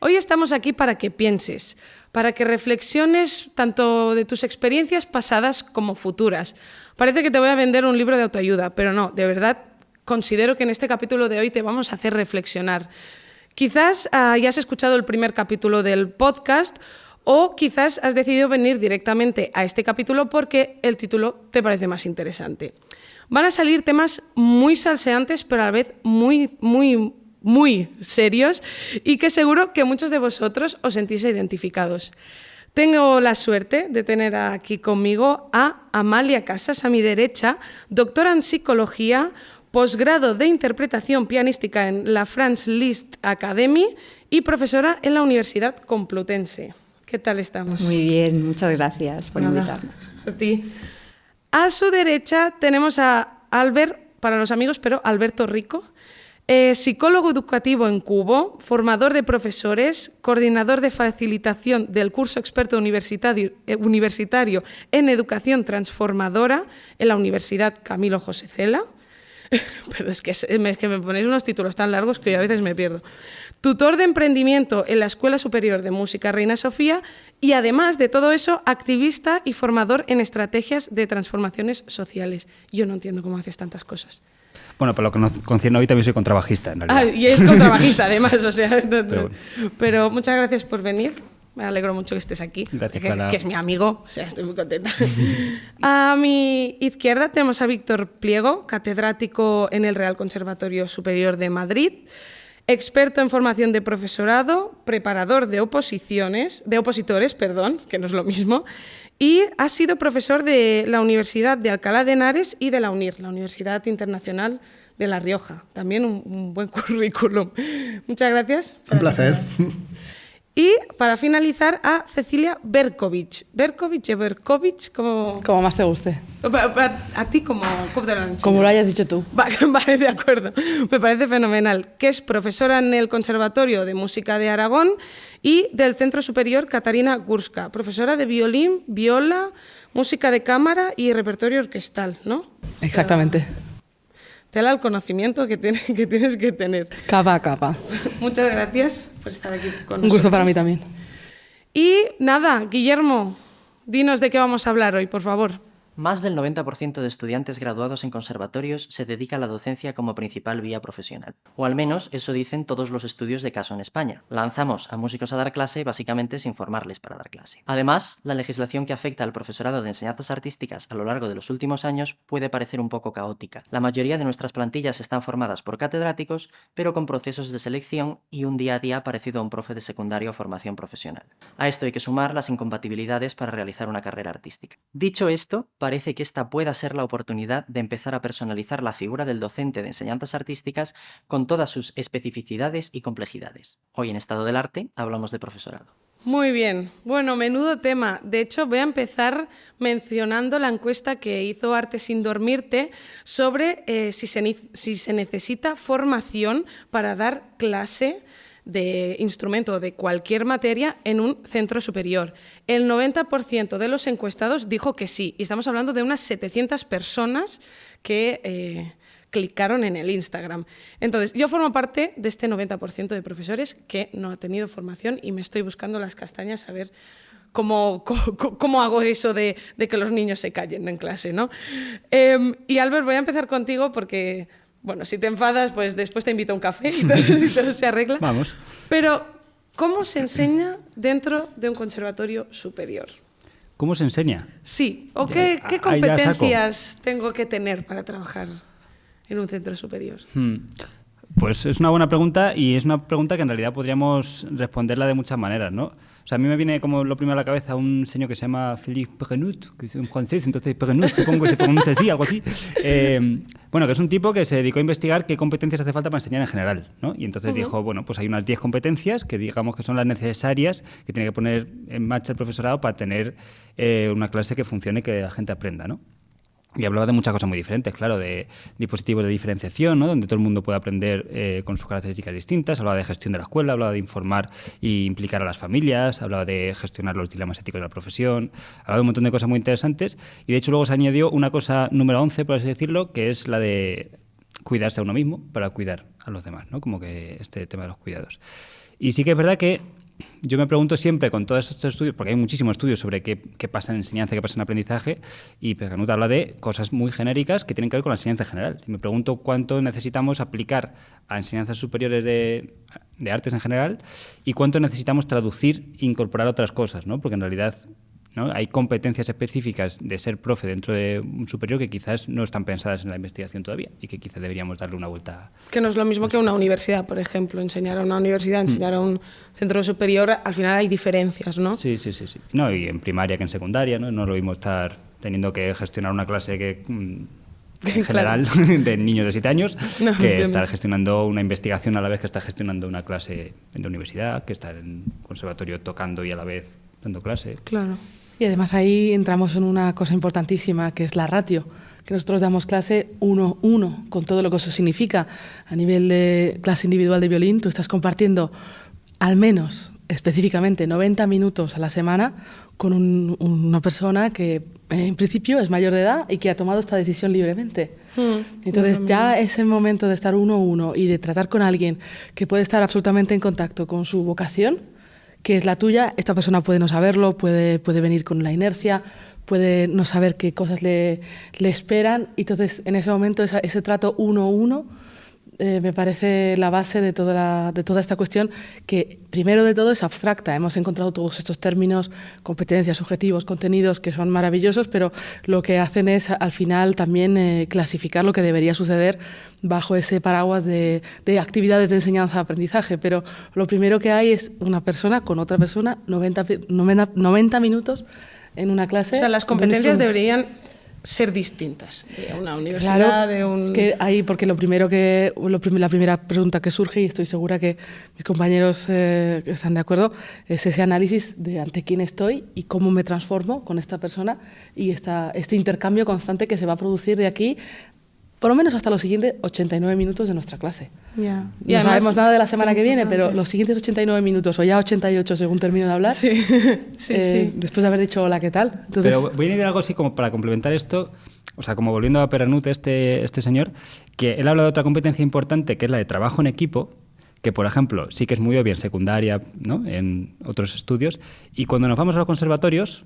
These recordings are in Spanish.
Hoy estamos aquí para que pienses, para que reflexiones tanto de tus experiencias pasadas como futuras. Parece que te voy a vender un libro de autoayuda, pero no, de verdad considero que en este capítulo de hoy te vamos a hacer reflexionar. Quizás ya has escuchado el primer capítulo del podcast o quizás has decidido venir directamente a este capítulo porque el título te parece más interesante. Van a salir temas muy salseantes, pero a la vez muy serios y que seguro que muchos de vosotros os sentís identificados. Tengo la suerte de tener aquí conmigo a Amalia Casas, a mi derecha, doctora en psicología, posgrado de interpretación pianística en la France Liszt Academy y profesora en la Universidad Complutense. ¿Qué tal estamos? Muy bien, muchas gracias por invitarme. A ti. A su derecha tenemos a Albert, para los amigos, pero Alberto Rico, psicólogo educativo en Cubo, formador de profesores, coordinador de facilitación del curso experto universitario en educación transformadora en la Universidad Camilo José Cela. Pero es que me ponéis unos títulos tan largos que yo a veces me pierdo. Tutor de emprendimiento en la Escuela Superior de Música Reina Sofía y, además de todo eso, activista y formador en estrategias de transformaciones sociales. Yo no entiendo cómo haces tantas cosas. Bueno, por lo que nos concierne hoy también soy contrabajista, en realidad. Y es contrabajista, además, o sea... Bueno. Pero muchas gracias por venir. Me alegro mucho que estés aquí. Gracias, que es mi amigo, o sea, estoy muy contenta. A mi izquierda tenemos a Víctor Pliego, catedrático en el Real Conservatorio Superior de Madrid, experto en formación de profesorado, preparador de opositores, que no es lo mismo, y ha sido profesor de la Universidad de Alcalá de Henares y de la UNIR, la Universidad Internacional de La Rioja. También un buen currículum. Muchas gracias. Un placer. Y para finalizar a Cecilia Berkovich. Berkovich, como más te guste. A ti, ¿cómo te lo han enseñado? Como lo hayas dicho tú. Vale, de acuerdo. Me parece fenomenal. Que es profesora en el Conservatorio de Música de Aragón y del Centro Superior Catarina Gurska. Profesora de violín, viola, música de cámara y repertorio orquestal, ¿no? Exactamente. Tela el conocimiento que tienes que tener. Capa a capa. Muchas gracias por estar aquí con nosotros. Un gusto para mí también. Y nada, Guillermo, dinos de qué vamos a hablar hoy, por favor. Más del 90% de estudiantes graduados en conservatorios se dedica a la docencia como principal vía profesional. O al menos eso dicen todos los estudios de caso en España. Lanzamos a músicos a dar clase básicamente sin formarles para dar clase. Además, la legislación que afecta al profesorado de enseñanzas artísticas a lo largo de los últimos años puede parecer un poco caótica. La mayoría de nuestras plantillas están formadas por catedráticos, pero con procesos de selección y un día a día parecido a un profe de secundaria o formación profesional. A esto hay que sumar las incompatibilidades para realizar una carrera artística. Dicho esto, parece que esta pueda ser la oportunidad de empezar a personalizar la figura del docente de enseñanzas artísticas con todas sus especificidades y complejidades. Hoy en Estado del Arte hablamos de profesorado. Muy bien. Bueno, menudo tema. De hecho, voy a empezar mencionando la encuesta que hizo Arte sin dormirte sobre si se necesita formación para dar clase de instrumento o de cualquier materia en un centro superior. El 90% de los encuestados dijo que sí, y estamos hablando de unas 700 personas que clicaron en el Instagram. Entonces, yo formo parte de este 90% de profesores que no ha tenido formación y me estoy buscando las castañas a ver cómo hago eso de que los niños se callen en clase, ¿no? Y Albert, voy a empezar contigo porque... Bueno, si te enfadas, pues después te invito a un café y todo se arregla. Vamos. Pero, ¿cómo se enseña dentro de un conservatorio superior? ¿Cómo se enseña? Sí, o qué competencias tengo que tener para trabajar en un centro superior. Pues es una buena pregunta y es una pregunta que en realidad podríamos responderla de muchas maneras, ¿no? O sea, a mí me viene como lo primero a la cabeza un señor que se llama Philippe Prenut, que es un francés, entonces Prenut supongo que se pronuncia así, algo así. Bueno, que es un tipo que se dedicó a investigar qué competencias hace falta para enseñar en general, ¿no? Y entonces dijo, bueno, pues hay unas 10 competencias que digamos que son las necesarias que tiene que poner en marcha el profesorado para tener una clase que funcione y que la gente aprenda, ¿no? Y hablaba de muchas cosas muy diferentes, claro, de dispositivos de diferenciación, ¿no? Donde todo el mundo puede aprender con sus características distintas, hablaba de gestión de la escuela, hablaba de informar e implicar a las familias, hablaba de gestionar los dilemas éticos de la profesión, hablaba de un montón de cosas muy interesantes y de hecho luego se añadió una cosa número 11, por así decirlo, que es la de cuidarse a uno mismo para cuidar a los demás, ¿no? Como que este tema de los cuidados. Y sí que es verdad que yo me pregunto siempre con todos estos estudios, porque hay muchísimos estudios sobre qué pasa en enseñanza, qué pasa en aprendizaje, y Peganut habla de cosas muy genéricas que tienen que ver con la enseñanza en general. Y me pregunto cuánto necesitamos aplicar a enseñanzas superiores de artes en general y cuánto necesitamos traducir e incorporar otras cosas, ¿no? Porque en realidad, ¿no?, hay competencias específicas de ser profe dentro de un superior que quizás no están pensadas en la investigación todavía y que quizás deberíamos darle una vuelta. Que no es lo mismo que una universidad, por ejemplo. Enseñar a una universidad, enseñar a un centro superior, al final hay diferencias, ¿no? Sí. No, y en primaria que en secundaria, ¿no? No es lo mismo estar teniendo que gestionar una clase que en general de niños de 7 años que estar gestionando una investigación a la vez que estar gestionando una clase en la universidad, que estar en conservatorio tocando y a la vez dando clase. Claro. Y además ahí entramos en una cosa importantísima, que es la ratio, que nosotros damos clase 1-1, con todo lo que eso significa. A nivel de clase individual de violín, tú estás compartiendo al menos, específicamente, 90 minutos a la semana con una persona que en principio es mayor de edad y que ha tomado esta decisión libremente. Entonces ya ese momento de estar 1-1 y de tratar con alguien que puede estar absolutamente en contacto con su vocación, que es la tuya, esta persona puede no saberlo, puede venir con la inercia, puede no saber qué cosas le esperan, y entonces en ese momento ese trato 1-1 me parece la base de toda esta cuestión, que primero de todo es abstracta. Hemos encontrado todos estos términos, competencias, objetivos, contenidos, que son maravillosos, pero lo que hacen es al final también clasificar lo que debería suceder bajo ese paraguas de actividades de enseñanza-aprendizaje. Pero lo primero que hay es una persona con otra persona, 90 minutos en una clase. O sea, las competencias deberían ser distintas de una universidad, claro, de un... que ahí, porque la primera pregunta que surge, y estoy segura que mis compañeros están de acuerdo, es ese análisis de ante quién estoy y cómo me transformo con esta persona, y este intercambio constante que se va a producir de aquí por lo menos hasta los siguientes 89 minutos de nuestra clase. Yeah. No además, sabemos nada de la semana que viene, pero los siguientes 89 minutos, o ya 88 según termino de hablar, sí. después de haber dicho hola, ¿qué tal? Entonces, pero voy a añadir algo así como para complementar esto, o sea, como volviendo a Peganut, este señor, que él habla de otra competencia importante, que es la de trabajo en equipo, que, por ejemplo, sí que es muy obvia en secundaria, ¿no?, en otros estudios, y cuando nos vamos a los conservatorios...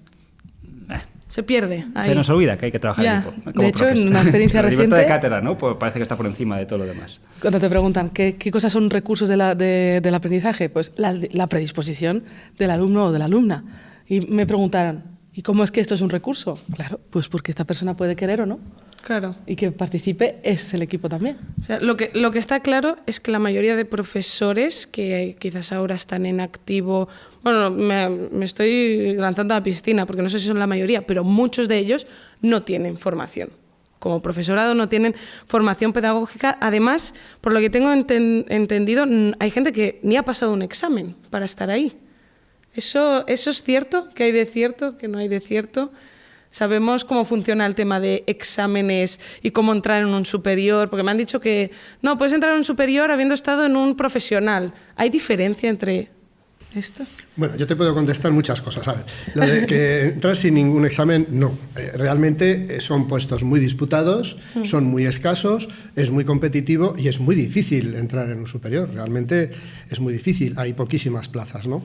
se pierde. Ahí. Se nos olvida que hay que trabajar en equipo. De hecho, en una experiencia la reciente... libertad de cátedra, ¿no? Pues parece que está por encima de todo lo demás. Cuando te preguntan qué cosas son recursos del aprendizaje, pues la predisposición del alumno o de la alumna. Y me preguntaron, ¿y cómo es que esto es un recurso? Claro, pues porque esta persona puede querer o no. Claro. Y que participe es el equipo también. O sea, lo que está claro es que la mayoría de profesores que quizás ahora están en activo, bueno, me estoy lanzando a la piscina porque no sé si son la mayoría, pero muchos de ellos no tienen formación. Como profesorado no tienen formación pedagógica. Además, por lo que tengo entendido, hay gente que ni ha pasado un examen para estar ahí. ¿Eso es cierto? ¿Qué hay de cierto? ¿Qué no hay de cierto? ¿Sabemos cómo funciona el tema de exámenes y cómo entrar en un superior? Porque me han dicho que no, puedes entrar en un superior habiendo estado en un profesional. ¿Hay diferencia entre esto? Bueno, yo te puedo contestar muchas cosas. A ver, lo de que entrar sin ningún examen, no. Realmente son puestos muy disputados, son muy escasos, es muy competitivo y es muy difícil entrar en un superior. Realmente es muy difícil, hay poquísimas plazas, ¿no?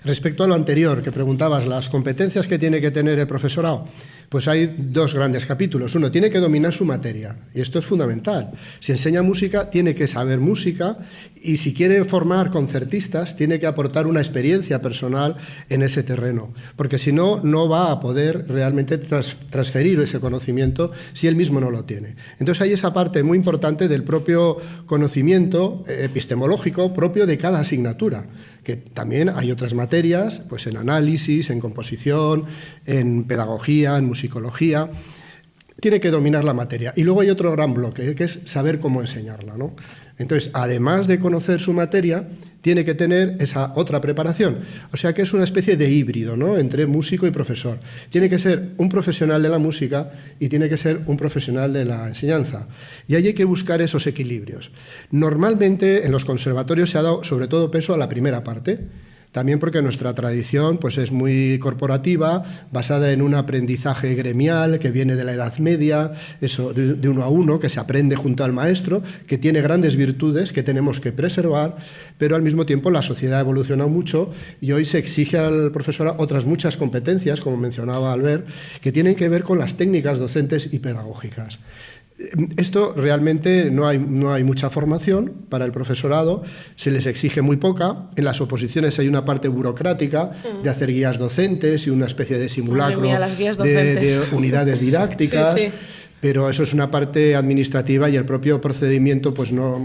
Respecto a lo anterior, que preguntabas, las competencias que tiene que tener el profesorado, pues hay dos grandes capítulos. Uno, tiene que dominar su materia, y esto es fundamental. Si enseña música, tiene que saber música, y si quiere formar concertistas, tiene que aportar una experiencia personal en ese terreno, porque si no, no va a poder realmente transferir ese conocimiento si él mismo no lo tiene. Entonces hay esa parte muy importante del propio conocimiento epistemológico propio de cada asignatura, que también hay otras materias, pues en análisis, en composición, en pedagogía, en musicología. Tiene que dominar la materia. Y luego hay otro gran bloque, que es saber cómo enseñarla, ¿no? Entonces, además de conocer su materia, tiene que tener esa otra preparación. O sea que es una especie de híbrido, ¿no?, entre músico y profesor. Tiene que ser un profesional de la música y tiene que ser un profesional de la enseñanza. Y ahí hay que buscar esos equilibrios. Normalmente en los conservatorios se ha dado sobre todo peso a la primera parte, También porque nuestra tradición pues, es muy corporativa, basada en un aprendizaje gremial que viene de la Edad Media, eso de uno a uno, que se aprende junto al maestro, que tiene grandes virtudes que tenemos que preservar, pero al mismo tiempo la sociedad ha evolucionado mucho y hoy se exige al profesor otras muchas competencias, como mencionaba Albert, que tienen que ver con las técnicas docentes y pedagógicas. Esto realmente no hay mucha formación para el profesorado, se les exige muy poca. En las oposiciones hay una parte burocrática de hacer guías docentes y una especie de simulacro de unidades didácticas, sí. Pero eso es una parte administrativa y el propio procedimiento pues no,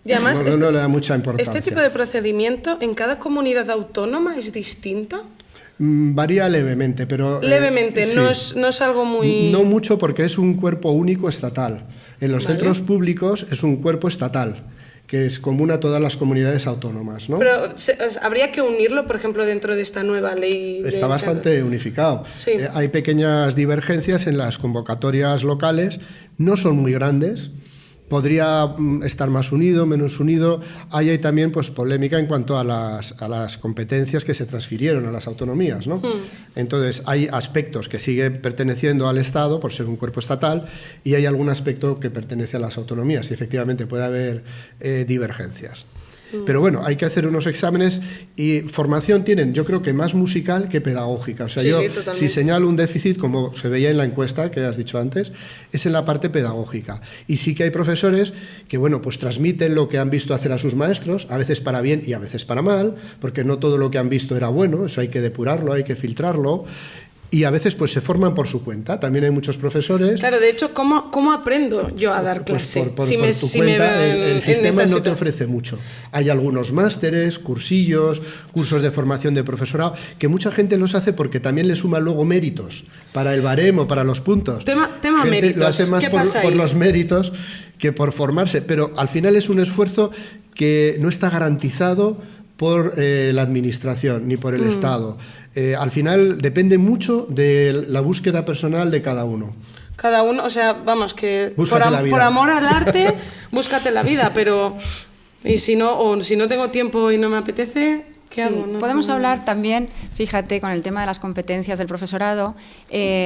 y además no le da mucha importancia. ¿Este tipo de procedimiento en cada comunidad autónoma es distinta? Varía levemente, pero... Levemente, sí. no es algo muy... No mucho porque es un cuerpo único estatal. En los centros públicos es un cuerpo estatal, que es común a todas las comunidades autónomas, ¿no? Pero habría que unirlo, por ejemplo, dentro de esta nueva ley. Está bastante unificado. Sí. Hay pequeñas divergencias en las convocatorias locales, no son muy grandes. Podría estar más unido, menos unido. Ahí hay también pues, polémica en cuanto a las competencias que se transfirieron a las autonomías, ¿no? Entonces, hay aspectos que siguen perteneciendo al Estado por ser un cuerpo estatal y hay algún aspecto que pertenece a las autonomías y efectivamente puede haber divergencias. Pero bueno, hay que hacer unos exámenes y formación tienen, yo creo que más musical que pedagógica. O sea, si señalo un déficit, como se veía en la encuesta que has dicho antes, es en la parte pedagógica. Y sí que hay profesores que, bueno, pues transmiten lo que han visto hacer a sus maestros, a veces para bien y a veces para mal, porque no todo lo que han visto era bueno, eso hay que depurarlo, hay que filtrarlo. Y a veces pues se forman por su cuenta. También hay muchos profesores... Claro, de hecho, ¿cómo aprendo yo a dar clase? Pues por tu cuenta, el sistema no te ofrece mucho. Hay algunos másteres, cursillos, cursos de formación de profesorado, que mucha gente los hace porque también le suma luego méritos para el baremo, para los puntos. Tema méritos. Lo hace más por los méritos que por formarse. Pero al final es un esfuerzo que no está garantizado por la administración ni por el Estado. Al final depende mucho de la búsqueda personal de cada uno. Cada uno, o sea, vamos, que por amor al arte, búscate la vida, pero y si no tengo tiempo y no me apetece, ¿qué hago? Podemos hablar también, fíjate, con el tema de las competencias del profesorado,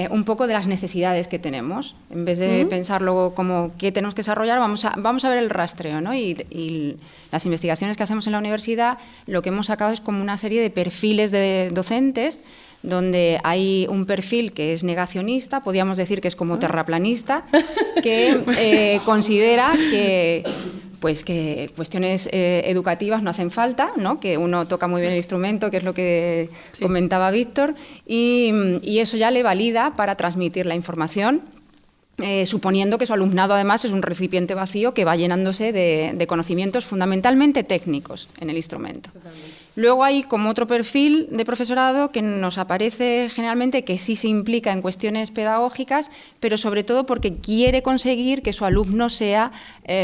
un poco de las necesidades que tenemos. En vez de pensarlo como qué tenemos que desarrollar, vamos a ver el rastreo, ¿no? Y las investigaciones que hacemos en la universidad, lo que hemos sacado es como una serie de perfiles de docentes, donde hay un perfil que es negacionista, podríamos decir que es como terraplanista, que considera que cuestiones educativas no hacen falta, ¿no? Que uno toca muy bien el instrumento, que es lo que comentaba Víctor, y eso ya le valida para transmitir la información, suponiendo que su alumnado además es un recipiente vacío que va llenándose de conocimientos fundamentalmente técnicos en el instrumento. Totalmente. Luego hay como otro perfil de profesorado que nos aparece generalmente que sí se implica en cuestiones pedagógicas, pero sobre todo porque quiere conseguir que su alumno sea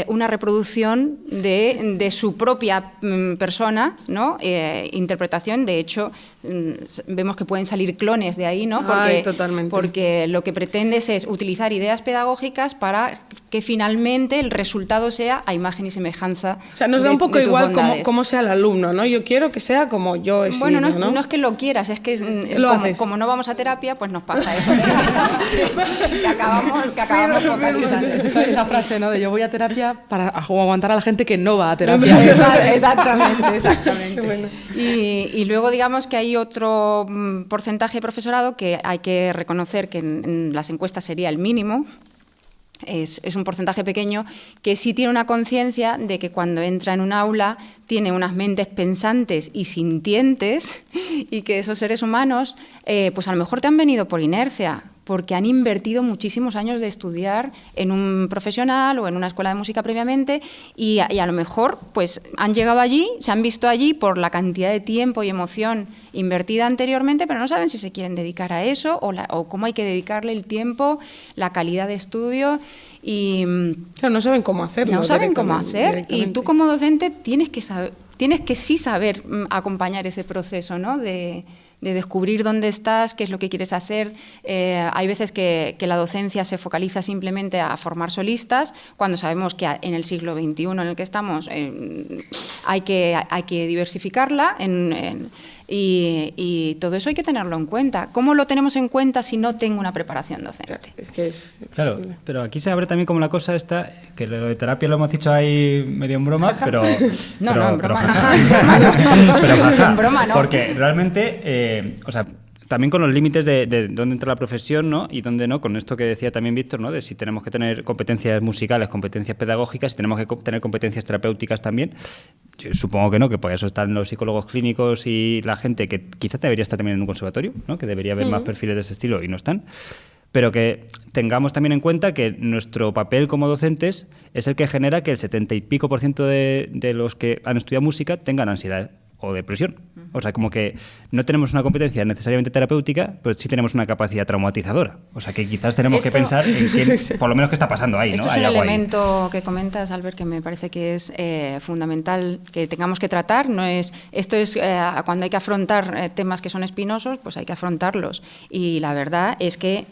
una reproducción de su propia persona, ¿no? Interpretación. De hecho, vemos que pueden salir clones de ahí, ¿no? Porque lo que pretendes es utilizar ideas pedagógicas para que finalmente el resultado sea a imagen y semejanza. O sea, nos da un poco igual cómo sea el alumno, ¿no? Yo quiero que sea como yo he sido, bueno, no es que lo quieras, es que como no vamos a terapia, pues nos pasa eso. que acabamos focalizando. Esa frase, ¿no? De yo voy a terapia para aguantar a la gente que no va a terapia. Exactamente. Bueno. Y luego digamos que hay otro porcentaje de profesorado que hay que reconocer que en las encuestas sería el mínimo. Es un porcentaje pequeño que sí tiene una conciencia de que cuando entra en un aula tiene unas mentes pensantes y sintientes y que esos seres humanos pues a lo mejor te han venido por inercia, porque han invertido muchísimos años de estudiar en un profesional o en una escuela de música previamente y a lo mejor pues han llegado allí, se han visto allí por la cantidad de tiempo y emoción invertida anteriormente, pero no saben si se quieren dedicar a eso o cómo hay que dedicarle el tiempo, la calidad de estudio y... Claro, no saben cómo hacerlo. No saben cómo hacer y tú como docente tienes que sí saber acompañar ese proceso, ¿no? de descubrir dónde estás, qué es lo que quieres hacer. Hay veces que la docencia se focaliza simplemente a formar solistas, cuando sabemos que en el siglo XXI en el que estamos hay que diversificarla y todo eso hay que tenerlo en cuenta. ¿Cómo lo tenemos en cuenta si no tengo una preparación docente? Claro, pero aquí se abre también como la cosa esta, que lo de terapia lo hemos dicho ahí medio en broma, pero... No, en broma jaja, en broma no. Porque realmente, o sea, también con los límites de dónde entra la profesión, ¿no? Y dónde no, con esto que decía también Víctor, ¿no? De si tenemos que tener competencias musicales, competencias pedagógicas, si tenemos que tener competencias terapéuticas también. Yo supongo que no, que por eso están los psicólogos clínicos y la gente que quizás debería estar también en un conservatorio, ¿no? Que debería haber más perfiles de ese estilo y no están. Pero que tengamos también en cuenta que nuestro papel como docentes es el que genera que el 70 y pico % de los que han estudiado música tengan ansiedad o depresión. O sea, como que no tenemos una competencia necesariamente terapéutica, pero sí tenemos una capacidad traumatizadora. O sea, que quizás tenemos que pensar en qué, por lo menos, qué está pasando ahí, esto ¿no? Es un Hay elemento que comentas, Albert, que me parece que es fundamental que tengamos que tratar. Esto es cuando hay que afrontar temas que son espinosos, pues hay que afrontarlos. Y la verdad es que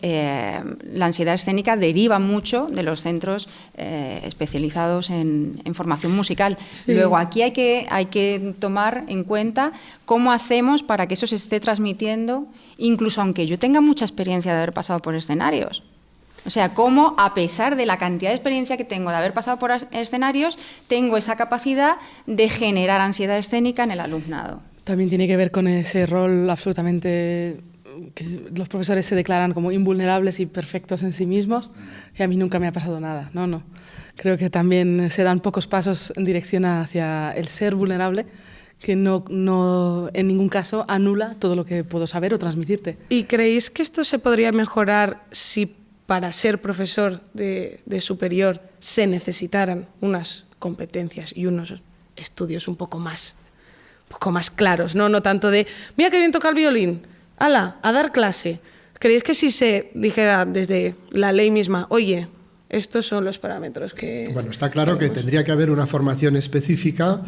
la ansiedad escénica deriva mucho de los centros especializados en formación musical. Sí. Luego, aquí hay que tomar en cuenta cómo hacemos para que eso se esté transmitiendo, incluso aunque yo tenga mucha experiencia de haber pasado por escenarios. O sea, cómo, a pesar de la cantidad de experiencia que tengo de haber pasado por escenarios, tengo esa capacidad de generar ansiedad escénica en el alumnado. También tiene que ver con ese rol absolutamente que los profesores se declaran como invulnerables y perfectos en sí mismos, y a mí nunca me ha pasado nada. No. Creo que también se dan pocos pasos en dirección hacia el ser vulnerable, que no en ningún caso anula todo lo que puedo saber o transmitirte. ¿Y creéis que esto se podría mejorar si para ser profesor de superior se necesitaran unas competencias y unos estudios un poco más claros, ¿no? No tanto de, mira qué bien toca el violín, ¡hala!, a dar clase. ¿Creéis que si se dijera desde la ley misma, oye, estos son los parámetros que... Bueno, está claro que tendría que haber una formación específica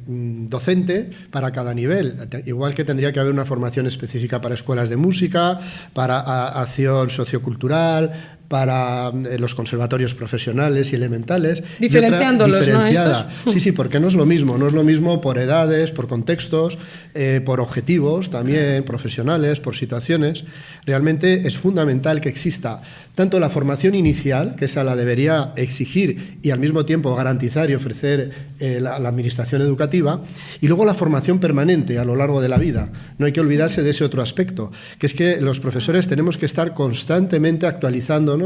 docente para cada nivel, igual que tendría que haber una formación específica para escuelas de música, para acción sociocultural, para los conservatorios profesionales y elementales. Diferenciándolos, diferenciada. ¿no? Sí, porque no es lo mismo por edades, por contextos, por objetivos también profesionales, por situaciones. Realmente es fundamental que exista tanto la formación inicial, que esa la debería exigir y al mismo tiempo garantizar y ofrecer la administración educativa, y luego la formación permanente a lo largo de la vida. No hay que olvidarse de ese otro aspecto, que es que los profesores tenemos que estar constantemente actualizándonos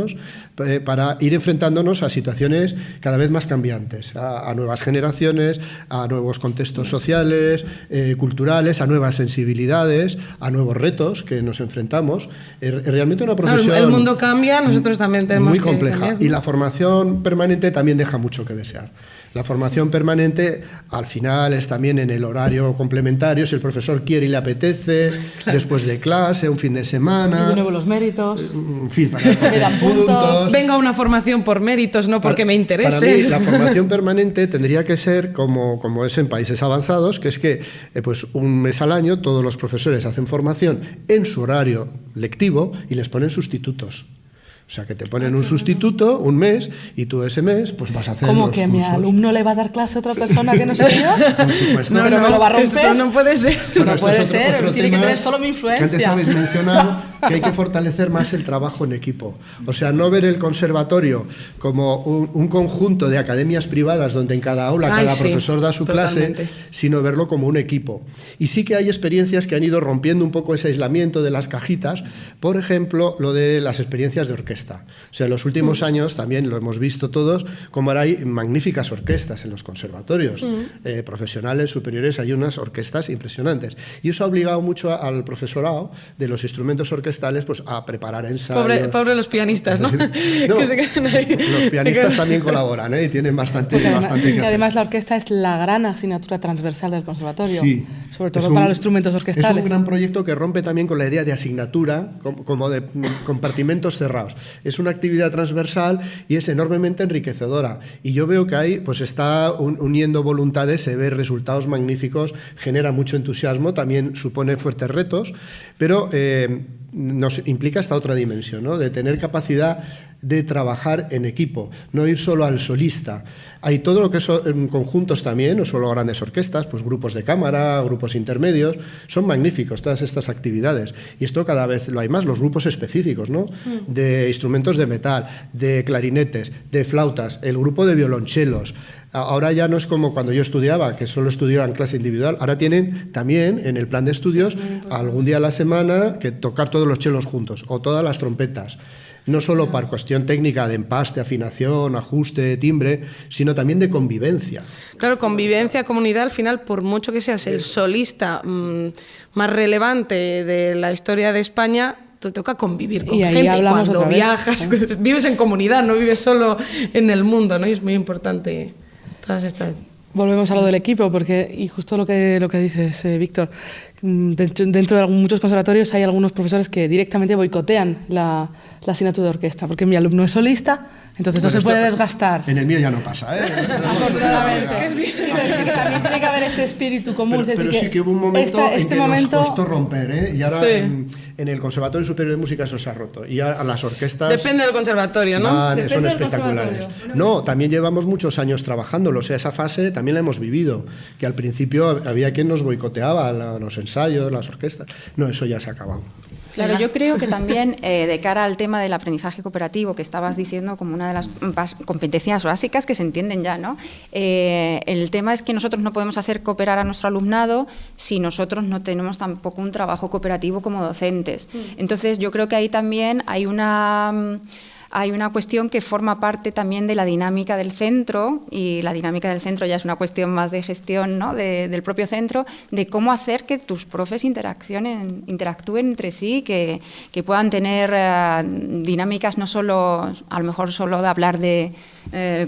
para ir enfrentándonos a situaciones cada vez más cambiantes, a nuevas generaciones, a nuevos contextos sociales, culturales, a nuevas sensibilidades, a nuevos retos que nos enfrentamos. Realmente una profesión... El mundo cambia, nosotros también tenemos muy que compleja, cambiar, ¿no? Y la formación permanente también deja mucho que desear. La formación permanente, al final, es también en el horario complementario, si el profesor quiere y le apetece, claro, después de clase, un fin de semana... Y de nuevo los méritos... En fin, para me dan puntos... Venga una formación por méritos, no porque me interese. Para mí, la formación permanente tendría que ser como es en países avanzados, que es que pues un mes al año todos los profesores hacen formación en su horario lectivo y les ponen sustitutos. O sea, que te ponen un sustituto un mes y tú ese mes pues vas a hacer ¿Cómo los que cursos. mi alumno le va a dar clase a otra persona que no soy yo? Por supuesto. No, pero me lo va a romper. Esto no puede ser. Bueno, no puede ser, tiene que tener solo mi influencia. Que antes habéis mencionado que hay que fortalecer más el trabajo en equipo. O sea, no ver el conservatorio como un conjunto de academias privadas donde en cada aula cada profesor da su clase, sino verlo como un equipo. Y sí que hay experiencias que han ido rompiendo un poco ese aislamiento de las cajitas. Por ejemplo, lo de las experiencias de orquesta. O sea, en los últimos años también lo hemos visto todos, como ahora hay magníficas orquestas en los conservatorios profesionales, superiores, hay unas orquestas impresionantes. Y eso ha obligado mucho al profesorado de los instrumentos orquestales pues, a preparar ensayos. Pobre los pianistas, ¿no? Que se quedan ahí. Los pianistas también colaboran, ¿eh? Y tienen bastante que hacer. Además, la orquesta es la gran asignatura transversal del conservatorio, sí, sobre todo para los instrumentos orquestales. Es un gran proyecto que rompe también con la idea de asignatura, como de compartimentos cerrados. Es una actividad transversal y es enormemente enriquecedora. Y yo veo que ahí pues está uniendo voluntades, se ve resultados magníficos, genera mucho entusiasmo, también supone fuertes retos, pero nos implica esta otra dimensión, ¿no? De tener capacidad de trabajar en equipo, no ir solo al solista. Hay todo lo que son conjuntos también, no solo grandes orquestas, pues grupos de cámara, grupos intermedios, son magníficos todas estas actividades. Y esto cada vez lo hay más, los grupos específicos, ¿no? De instrumentos de metal, de clarinetes, de flautas, el grupo de violonchelos. Ahora ya no es como cuando yo estudiaba, que solo estudiaban clase individual. Ahora tienen también en el plan de estudios algún día a la semana que tocar todos los chelos juntos o todas las trompetas. No solo por cuestión técnica de empaste, afinación, ajuste, timbre, sino también de convivencia. Claro, convivencia, comunidad, al final, por mucho que seas el solista más relevante de la historia de España, te toca convivir con gente. Y cuando viajas, vives en comunidad, no vives solo en el mundo, ¿no? Y es muy importante todas estas... Volvemos a lo del equipo, porque, y justo lo que dices, Víctor, dentro de muchos conservatorios hay algunos profesores que directamente boicotean la asignatura de orquesta, porque mi alumno es solista, entonces no se puede desgastar. En el mío ya no pasa, ¿eh? Afortunadamente. Sí, pero que también tiene que haber ese espíritu común. Pero sí que hubo un momento en que nos costó romper, ¿eh? Y ahora en el Conservatorio Superior de Música eso se ha roto. Y a las orquestas... Depende del conservatorio, ¿no? Son espectaculares. No, también llevamos muchos años trabajándolo. O sea, esa fase también la hemos vivido. Que al principio había quien nos boicoteaba los ensayos, las orquestas. No, eso ya se ha acabado. Claro, yo creo que también de cara al tema del aprendizaje cooperativo, que estabas diciendo como una de las competencias básicas que se entienden ya, ¿no? El tema es que nosotros no podemos hacer cooperar a nuestro alumnado si nosotros no tenemos tampoco un trabajo cooperativo como docentes. Entonces, yo creo que ahí también hay una cuestión que forma parte también de la dinámica del centro, y la dinámica del centro ya es una cuestión más de gestión, ¿no? del propio centro, de cómo hacer que tus profes interactúen entre sí, que puedan tener dinámicas no solo, a lo mejor solo de hablar de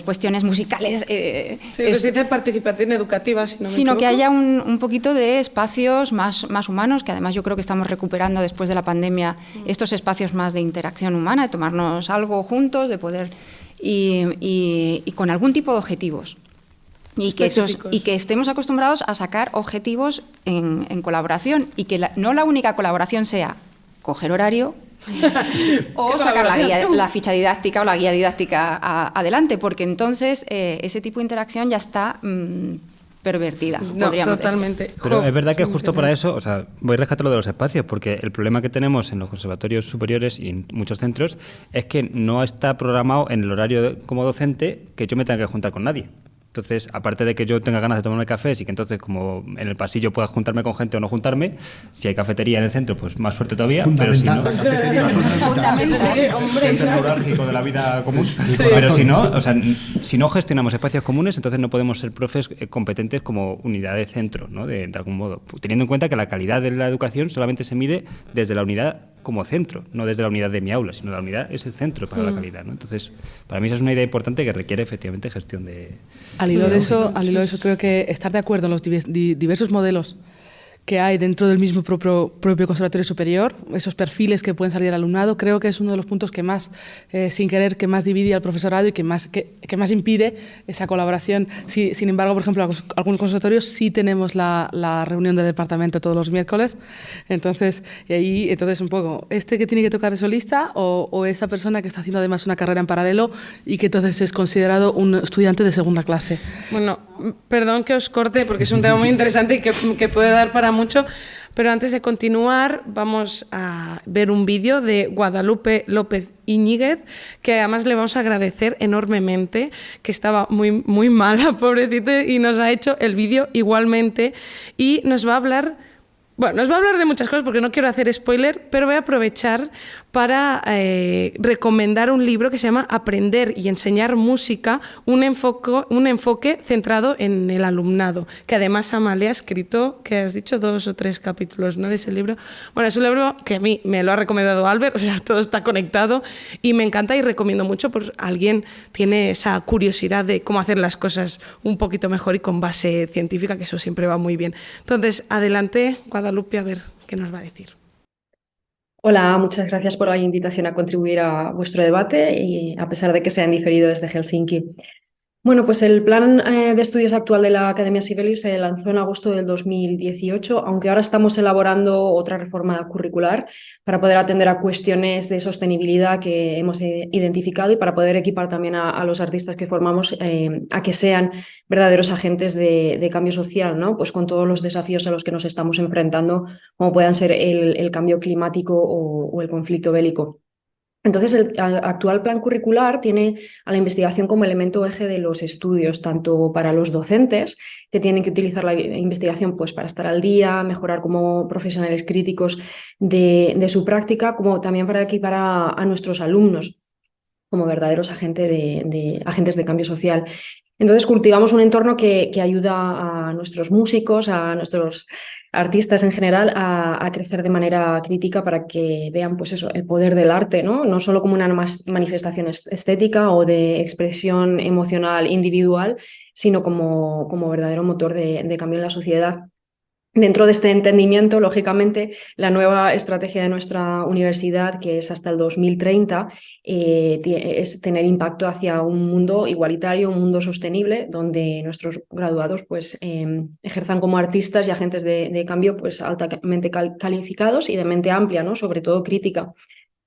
cuestiones musicales. Sí, que se dice participación educativa, sino que haya un poquito de espacios más humanos, que además yo creo que estamos recuperando después de la pandemia estos espacios más de interacción humana, de tomarnos algo juntos, de poder y con algún tipo de objetivos. Y que estemos acostumbrados a sacar objetivos en colaboración, y que no la única colaboración sea coger horario o sacar la ficha didáctica o la guía didáctica adelante, porque entonces ese tipo de interacción ya está pervertida. No, totalmente. Pero es verdad que justo para eso, o sea, voy a rescatar lo de los espacios, porque el problema que tenemos en los conservatorios superiores y en muchos centros es que no está programado en el horario como docente que yo me tenga que juntar con nadie. Entonces, aparte de que yo tenga ganas de tomarme cafés y que entonces, como en el pasillo pueda juntarme con gente o no juntarme, si hay cafetería en el centro, pues más suerte todavía. Pero si no, la cafetería centro neurálgico de la vida común. Sí. Pero si no, o sea, si no gestionamos espacios comunes, entonces no podemos ser profes competentes como unidad de centro, ¿no? De algún modo. Teniendo en cuenta que la calidad de la educación solamente se mide desde la unidad como centro, no desde la unidad de mi aula, sino la unidad es el centro para la calidad, ¿no? Entonces, para mí esa es una idea importante que requiere efectivamente gestión de... Al hilo de eso, creo que estar de acuerdo en los diversos modelos que hay dentro del mismo propio conservatorio superior, esos perfiles que pueden salir al alumnado, creo que es uno de los puntos que más, sin querer, que más divide al profesorado y que más impide esa colaboración. Sí, sin embargo, por ejemplo, algunos conservatorios sí tenemos la reunión de departamento todos los miércoles, entonces un poco, que tiene que tocar el solista o esa persona que está haciendo además una carrera en paralelo y que entonces es considerado un estudiante de segunda clase. Bueno, perdón que os corte porque es un tema muy interesante y que puede dar para mucho, pero antes de continuar vamos a ver un vídeo de Guadalupe López Iñiguez, que además le vamos a agradecer enormemente, que estaba muy, muy mala, pobrecita, y nos ha hecho el vídeo igualmente, y nos va a hablar de muchas cosas porque no quiero hacer spoiler, pero voy a aprovechar para recomendar un libro que se llama Aprender y enseñar música, un enfoque centrado en el alumnado, que además Amalia ha escrito, que has dicho 2 o 3 capítulos, ¿no?, de ese libro. Bueno, es un libro que a mí me lo ha recomendado Albert, o sea, todo está conectado y me encanta y recomiendo mucho por alguien tiene esa curiosidad de cómo hacer las cosas un poquito mejor y con base científica, que eso siempre va muy bien. Entonces, adelante, Guadalupe, a ver qué nos va a decir. Hola, muchas gracias por la invitación a contribuir a vuestro debate y a pesar de que se han diferido desde Helsinki. Bueno, pues el plan de estudios actual de la Academia Sibelius se lanzó en agosto del 2018, aunque ahora estamos elaborando otra reforma curricular para poder atender a cuestiones de sostenibilidad que hemos identificado y para poder equipar también a los artistas que formamos a que sean verdaderos agentes de cambio social, ¿no? Pues con todos los desafíos a los que nos estamos enfrentando, como puedan ser el cambio climático o el conflicto bélico. Entonces, el actual plan curricular tiene a la investigación como elemento eje de los estudios, tanto para los docentes, que tienen que utilizar la investigación pues, para estar al día, mejorar como profesionales críticos de su práctica, como también para equipar a nuestros alumnos como verdaderos agentes de cambio social. Entonces cultivamos un entorno que ayuda a nuestros músicos, a nuestros artistas en general a crecer de manera crítica para que vean pues eso, el poder del arte, ¿no? No solo como una manifestación estética o de expresión emocional individual, sino como verdadero motor de cambio en la sociedad. Dentro de este entendimiento, lógicamente, la nueva estrategia de nuestra universidad, que es hasta el 2030, es tener impacto hacia un mundo igualitario, un mundo sostenible, donde nuestros graduados pues, ejerzan como artistas y agentes de cambio pues, altamente calificados y de mente amplia, ¿no? Sobre todo crítica.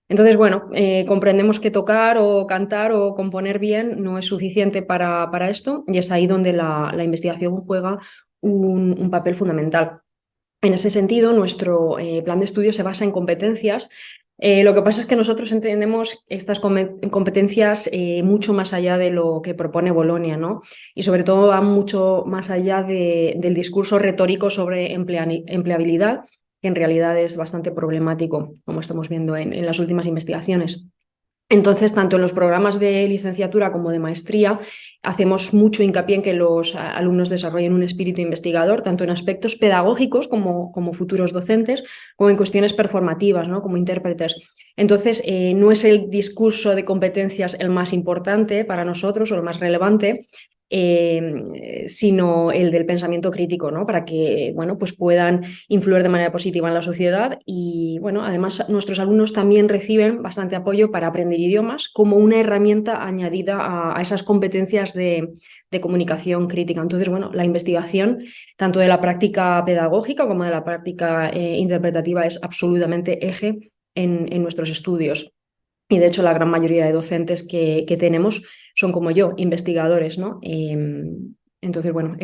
Entonces, bueno, comprendemos que tocar o cantar o componer bien no es suficiente para esto y es ahí donde la investigación juega un papel fundamental. En ese sentido, nuestro plan de estudio se basa en competencias. Lo que pasa es que nosotros entendemos estas competencias mucho más allá de lo que propone Bolonia, ¿no? Y sobre todo va mucho más allá del discurso retórico sobre empleabilidad, que en realidad es bastante problemático, como estamos viendo en las últimas investigaciones. Entonces, tanto en los programas de licenciatura como de maestría, hacemos mucho hincapié en que los alumnos desarrollen un espíritu investigador, tanto en aspectos pedagógicos como futuros docentes, como en cuestiones performativas, ¿no? Como intérpretes. Entonces, no es el discurso de competencias el más importante para nosotros o el más relevante, sino el del pensamiento crítico, ¿no? Para que bueno, pues puedan influir de manera positiva en la sociedad y bueno, además nuestros alumnos también reciben bastante apoyo para aprender idiomas como una herramienta añadida a esas competencias de comunicación crítica. Entonces, bueno, la investigación tanto de la práctica pedagógica como de la práctica interpretativa es absolutamente eje en nuestros estudios. Y de hecho la gran mayoría de docentes que tenemos son como yo, investigadores, ¿no? Entonces, bueno,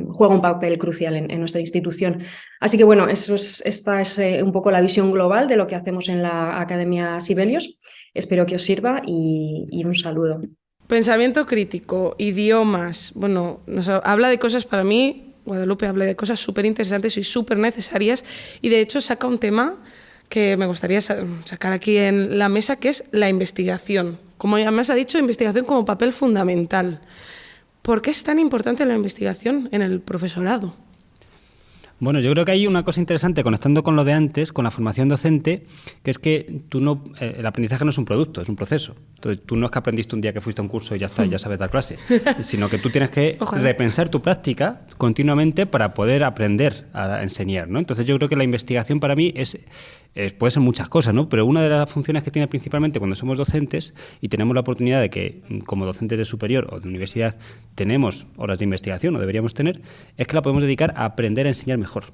juega un papel crucial en nuestra institución. Así que bueno, esta es un poco la visión global de lo que hacemos en la Academia Sibelius. Espero que os sirva y un saludo. Pensamiento crítico, idiomas, bueno, nos habla de cosas para mí, Guadalupe habla de cosas súper interesantes y súper necesarias y de hecho saca un tema que me gustaría sacar aquí en la mesa, que es la investigación. Como además ha dicho, investigación como papel fundamental. ¿Por qué es tan importante la investigación en el profesorado? Bueno, yo creo que hay una cosa interesante, conectando con lo de antes, con la formación docente, que es que el aprendizaje no es un producto, es un proceso. Entonces, tú no es que aprendiste un día que fuiste a un curso y ya está, ya sabes dar clase, sino que tú tienes que repensar tu práctica continuamente para poder aprender a enseñar, ¿no? Entonces, yo creo que la investigación para mí puede ser muchas cosas, ¿no? Pero una de las funciones que tiene principalmente cuando somos docentes y tenemos la oportunidad de que, como docentes de superior o de universidad, tenemos horas de investigación, o deberíamos tener, es que la podemos dedicar a aprender a enseñar mejor,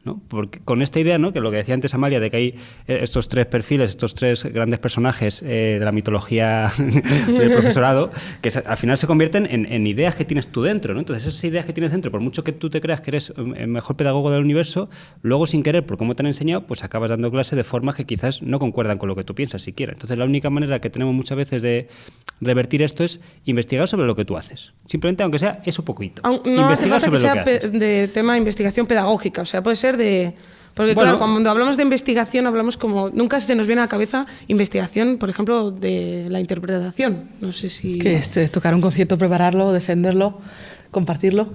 ¿no? Porque con esta idea, ¿no? Que lo que decía antes Amalia, de que hay estos tres perfiles, estos tres grandes personajes de la mitología del profesorado, que al final se convierten en ideas que tienes tú dentro, ¿no? Entonces esas ideas que tienes dentro, por mucho que tú te creas que eres el mejor pedagogo del universo, luego sin querer, por cómo te han enseñado, pues acabas dando clase de formas que quizás no concuerdan con lo que tú piensas siquiera. Entonces la única manera que tenemos muchas veces de revertir esto es investigar sobre lo que tú haces. Simplemente, aunque sea eso poquito. No hace falta que sea de tema de investigación pedagógica, o sea, puede ser porque bueno, claro, cuando hablamos de investigación hablamos como... Nunca se nos viene a la cabeza investigación, por ejemplo, de la interpretación. No sé si... Que es tocar un concierto, prepararlo, defenderlo, compartirlo.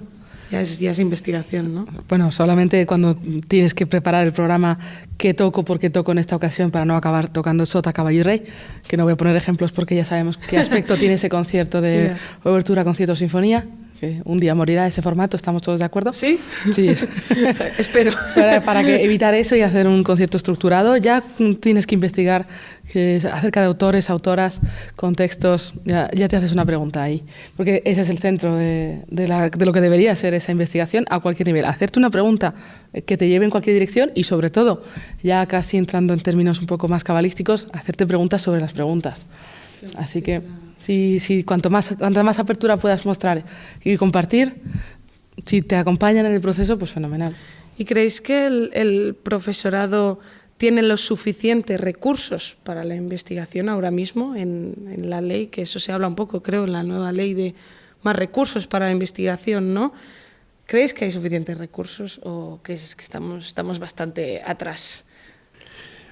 Ya es investigación, ¿no? Bueno, solamente cuando tienes que preparar el programa qué toco, por qué toco en esta ocasión para no acabar tocando sota, caballo y rey, que no voy a poner ejemplos porque ya sabemos qué aspecto tiene ese concierto de obertura, concierto, sinfonía. que un día morirá ese formato, ¿estamos todos de acuerdo? ¿Sí? Sí. Espero. Para que evitar eso y hacer un concierto estructurado, ya tienes que investigar acerca de autores, autoras, contextos, ya te haces una pregunta ahí. Porque ese es el centro de lo que debería ser esa investigación a cualquier nivel. Hacerte una pregunta que te lleve en cualquier dirección y, sobre todo, ya casi entrando en términos un poco más cabalísticos, hacerte preguntas sobre las preguntas. Así que cuanta más apertura puedas mostrar y compartir, si te acompañan en el proceso, pues fenomenal. ¿Y creéis que el profesorado tiene los suficientes recursos para la investigación ahora mismo en la ley? Que eso se habla un poco, creo, en la nueva ley de más recursos para la investigación, ¿no? ¿Creéis que hay suficientes recursos o que estamos bastante atrás?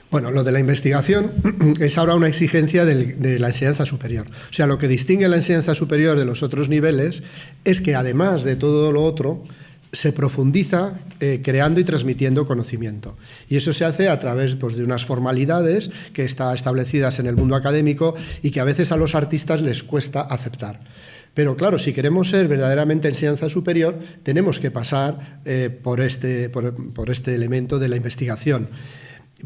Bueno, lo de la investigación es ahora una exigencia de la enseñanza superior. O sea, lo que distingue la enseñanza superior de los otros niveles es que, además de todo lo otro, se profundiza creando y transmitiendo conocimiento. Y eso se hace a través, pues, de unas formalidades que están establecidas en el mundo académico y que a veces a los artistas les cuesta aceptar. Pero claro, si queremos ser verdaderamente enseñanza superior, tenemos que pasar por este elemento de la investigación.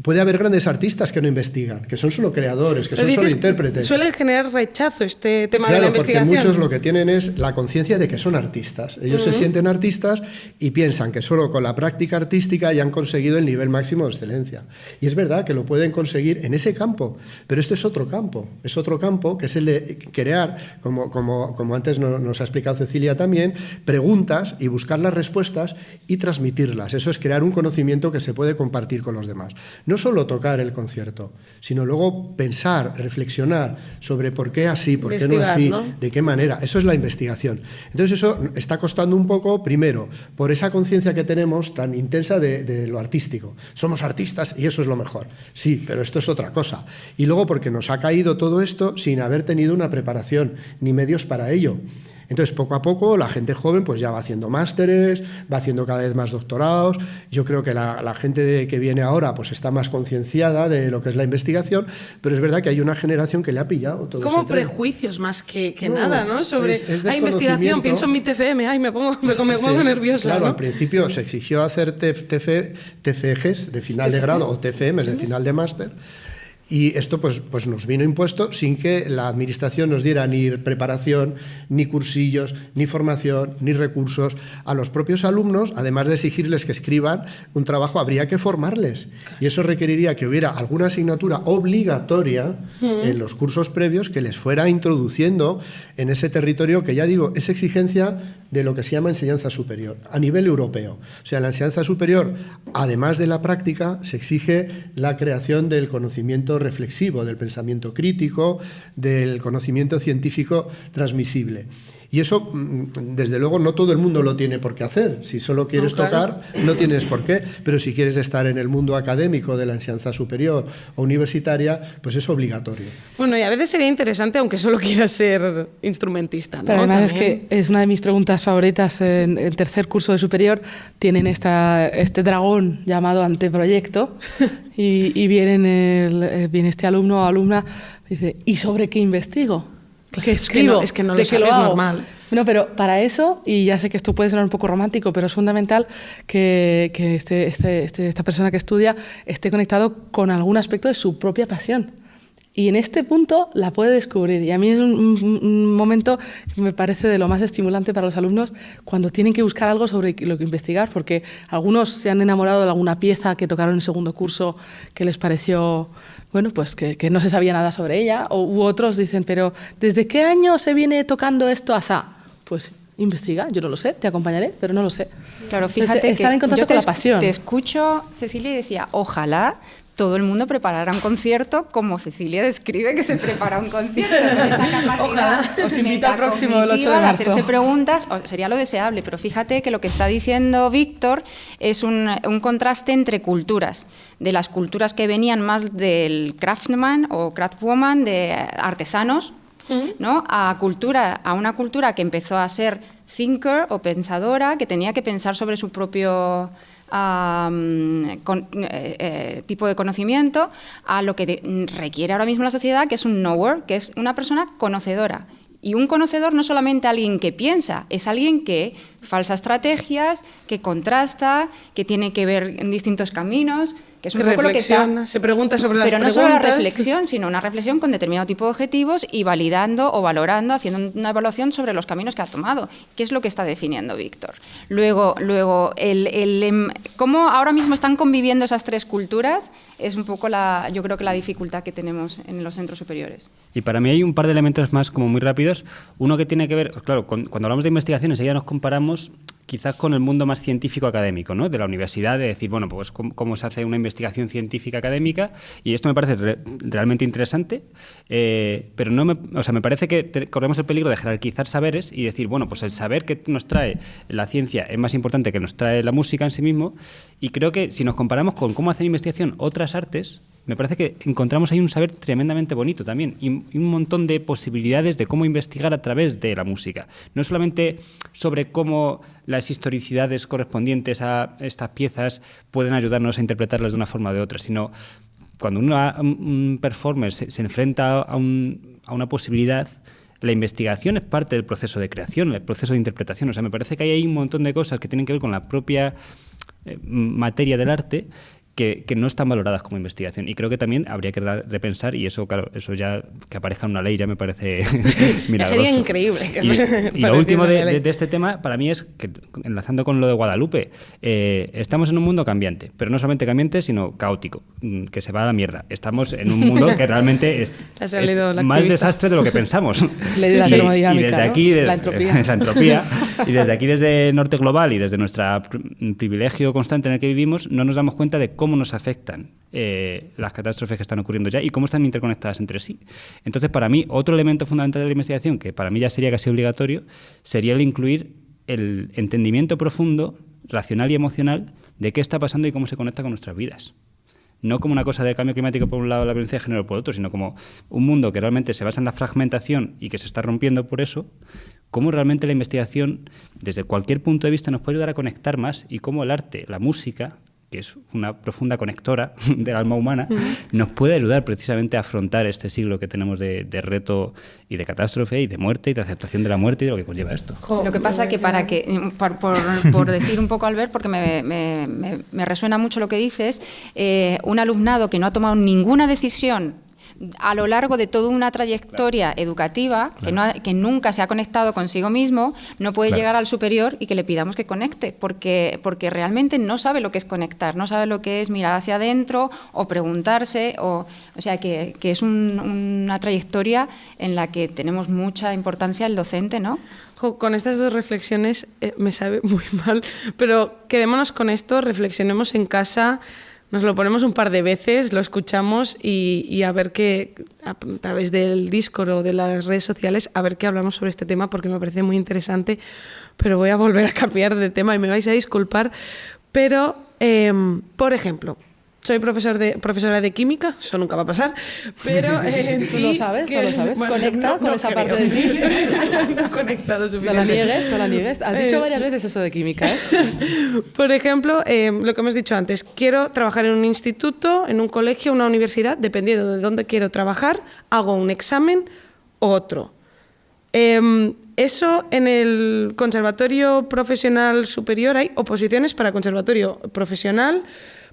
Puede haber grandes artistas que no investigan, que son solo creadores, que son solo intérpretes. Suele generar rechazo este tema de la investigación. Claro, porque muchos lo que tienen es la conciencia de que son artistas. Ellos se sienten artistas y piensan que solo con la práctica artística ya han conseguido el nivel máximo de excelencia. Y es verdad que lo pueden conseguir en ese campo, pero este es otro campo. Es otro campo que es el de crear, como antes nos ha explicado Cecilia también, preguntas y buscar las respuestas y transmitirlas. Eso es crear un conocimiento que se puede compartir con los demás. No solo tocar el concierto, sino luego pensar, reflexionar sobre por qué así, por qué no así, ¿no? De qué manera. Eso es la investigación. Entonces eso está costando un poco, primero, por esa conciencia que tenemos tan intensa de lo artístico. Somos artistas y eso es lo mejor. Sí, pero esto es otra cosa. Y luego porque nos ha caído todo esto sin haber tenido una preparación ni medios para ello. Entonces, poco a poco, la gente joven pues ya va haciendo másteres, va haciendo cada vez más doctorados. Yo creo que la gente que viene ahora pues está más concienciada de lo que es la investigación, pero es verdad que hay una generación que le ha pillado todo. Como prejuicios más que nada, ¿no? Sobre investigación, pienso en mi TFM, me pongo nerviosa. Claro, ¿no? Al principio se exigió hacer TFGs de final de grado o TFMs de final de máster. Y esto pues nos vino impuesto sin que la administración nos diera ni preparación, ni cursillos, ni formación, ni recursos. A los propios alumnos, además de exigirles que escriban un trabajo, habría que formarles. Y eso requeriría que hubiera alguna asignatura obligatoria en los cursos previos que les fuera introduciendo en ese territorio que, ya digo, es exigencia de lo que se llama enseñanza superior, a nivel europeo. O sea, en la enseñanza superior, además de la práctica, se exige la creación del conocimiento reflexivo, del pensamiento crítico, del conocimiento científico transmisible. Y eso, desde luego, no todo el mundo lo tiene por qué hacer. Si solo quieres tocar, no tienes por qué. Pero si quieres estar en el mundo académico de la enseñanza superior o universitaria, pues es obligatorio. Bueno, y a veces sería interesante, aunque solo quieras ser instrumentista, ¿no? Pero además también. Es que es una de mis preguntas favoritas en tercer curso de superior. Tienen este dragón llamado anteproyecto y viene este alumno o alumna, dice, ¿y sobre qué investigo? ¿Qué escribo? Es que no lo sabes, es normal. No, pero para eso, y ya sé que esto puede sonar un poco romántico, pero es fundamental que esta persona que estudia esté conectado con algún aspecto de su propia pasión. Y en este punto la puede descubrir. Y a mí es un momento que me parece de lo más estimulante para los alumnos cuando tienen que buscar algo sobre lo que investigar, porque algunos se han enamorado de alguna pieza que tocaron en segundo curso que les pareció, bueno, pues que no se sabía nada sobre ella, u otros dicen, pero ¿desde qué año se viene tocando esto asá? Pues investiga, yo no lo sé, te acompañaré, pero no lo sé. Claro, fíjate entonces, estar en contacto con la pasión. Te escucho, Cecilia, y decía, ojalá todo el mundo preparara un concierto como Cecilia describe que se prepara un concierto, con esa capacidad. Os invito al próximo, el 8 de marzo. De hacerse preguntas, sería lo deseable, pero fíjate que lo que está diciendo Víctor es un contraste entre culturas, de las culturas que venían más del craftsman o craftwoman, de artesanos, ¿no? A una cultura que empezó a ser thinker o pensadora, que tenía que pensar sobre su propio tipo de conocimiento, a lo que requiere ahora mismo la sociedad, que es un knower, que es una persona conocedora. Y un conocedor no solamente alguien que piensa, es alguien que falsa estrategias, que contrasta, que tiene que ver en distintos caminos, que es un poco lo que está... se pregunta sobre las preguntas. Pero no solo la reflexión, sino una reflexión con determinado tipo de objetivos y validando o valorando, haciendo una evaluación sobre los caminos que ha tomado. ¿Qué es lo que está definiendo Víctor? Luego cómo ahora mismo están conviviendo esas tres culturas es un poco yo creo que la dificultad que tenemos en los centros superiores. Y para mí hay un par de elementos más como muy rápidos. Uno que tiene que ver, claro, cuando hablamos de investigación enseguida nos comparamos quizás con el mundo más científico académico, ¿no? De la universidad, de decir, bueno, pues cómo se hace una investigación científica académica, y esto me parece realmente interesante, pero me parece que corremos el peligro de jerarquizar saberes y decir, bueno, pues el saber que nos trae la ciencia es más importante que nos trae la música en sí mismo, y creo que si nos comparamos con cómo hacen investigación otras artes, me parece que encontramos ahí un saber tremendamente bonito también y un montón de posibilidades de cómo investigar a través de la música. No solamente sobre cómo las historicidades correspondientes a estas piezas pueden ayudarnos a interpretarlas de una forma o de otra, sino cuando un performer se enfrenta a una posibilidad, la investigación es parte del proceso de creación, el proceso de interpretación. O sea, me parece que hay ahí un montón de cosas que tienen que ver con la propia materia del arte que no están valoradas como investigación, y creo que también habría que repensar, y eso, claro, eso ya que aparezca en una ley ya me parece milagroso. Sería increíble. Y lo último de este tema para mí es que, enlazando con lo de Guadalupe, estamos en un mundo cambiante, pero no solamente cambiante, sino caótico, que se va a la mierda. Estamos en un mundo que realmente es más desastre de lo que pensamos. Ley de la termodinámica, y desde aquí, la entropía. La entropía, y desde aquí, desde Norte Global y desde nuestro privilegio constante en el que vivimos, no nos damos cuenta de cómo nos afectan las catástrofes que están ocurriendo ya y cómo están interconectadas entre sí. Entonces, para mí, otro elemento fundamental de la investigación, que para mí ya sería casi obligatorio, sería el incluir el entendimiento profundo, racional y emocional de qué está pasando y cómo se conecta con nuestras vidas. No como una cosa de cambio climático por un lado, la violencia de género por otro, sino como un mundo que realmente se basa en la fragmentación y que se está rompiendo por eso, cómo realmente la investigación, desde cualquier punto de vista, nos puede ayudar a conectar más, y cómo el arte, la música, que es una profunda conectora del alma humana, nos puede ayudar precisamente a afrontar este siglo que tenemos de reto y de catástrofe y de muerte y de aceptación de la muerte y de lo que conlleva esto. Lo que pasa que por decir un poco, Albert, porque me resuena mucho lo que dices, un alumnado que no ha tomado ninguna decisión a lo largo de toda una trayectoria educativa, que nunca se ha conectado consigo mismo, no puede llegar al superior y que le pidamos que conecte, porque realmente no sabe lo que es conectar, no sabe lo que es mirar hacia adentro o preguntarse, o sea, que es una trayectoria en la que tenemos mucha importancia el docente, ¿no? Con estas dos reflexiones me sabe muy mal, pero quedémonos con esto, reflexionemos en casa. Nos lo ponemos un par de veces, lo escuchamos y a ver qué, a través del Discord o de las redes sociales, a ver qué hablamos sobre este tema, porque me parece muy interesante, pero voy a volver a cambiar de tema y me vais a disculpar. Pero, por ejemplo, soy profesora de química, eso nunca va a pasar, pero... ¿Tú lo sabes? Bueno, conecta con esa creo. Parte de ti. No he conectado suficiente. No la niegues. Has dicho varias veces eso de química, ¿eh? Por ejemplo, lo que hemos dicho antes, quiero trabajar en un instituto, en un colegio, una universidad, dependiendo de dónde quiero trabajar, hago un examen u otro. Eso en el conservatorio profesional superior hay oposiciones para conservatorio profesional,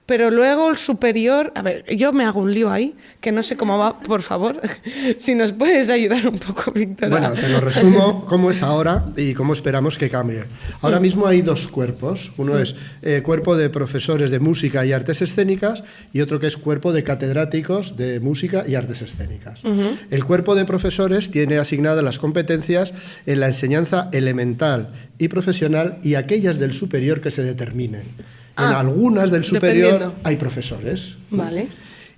pero luego el superior... A ver, yo me hago un lío ahí, que no sé cómo va, por favor, si nos puedes ayudar un poco, Víctor. Bueno, te lo resumo cómo es ahora y cómo esperamos que cambie. Ahora mismo hay dos cuerpos. Uno es cuerpo de profesores de música y artes escénicas y otro que es cuerpo de catedráticos de música y artes escénicas. El cuerpo de profesores tiene asignadas las competencias en la enseñanza elemental y profesional y aquellas del superior que se determinen. En algunas del superior hay profesores. Vale.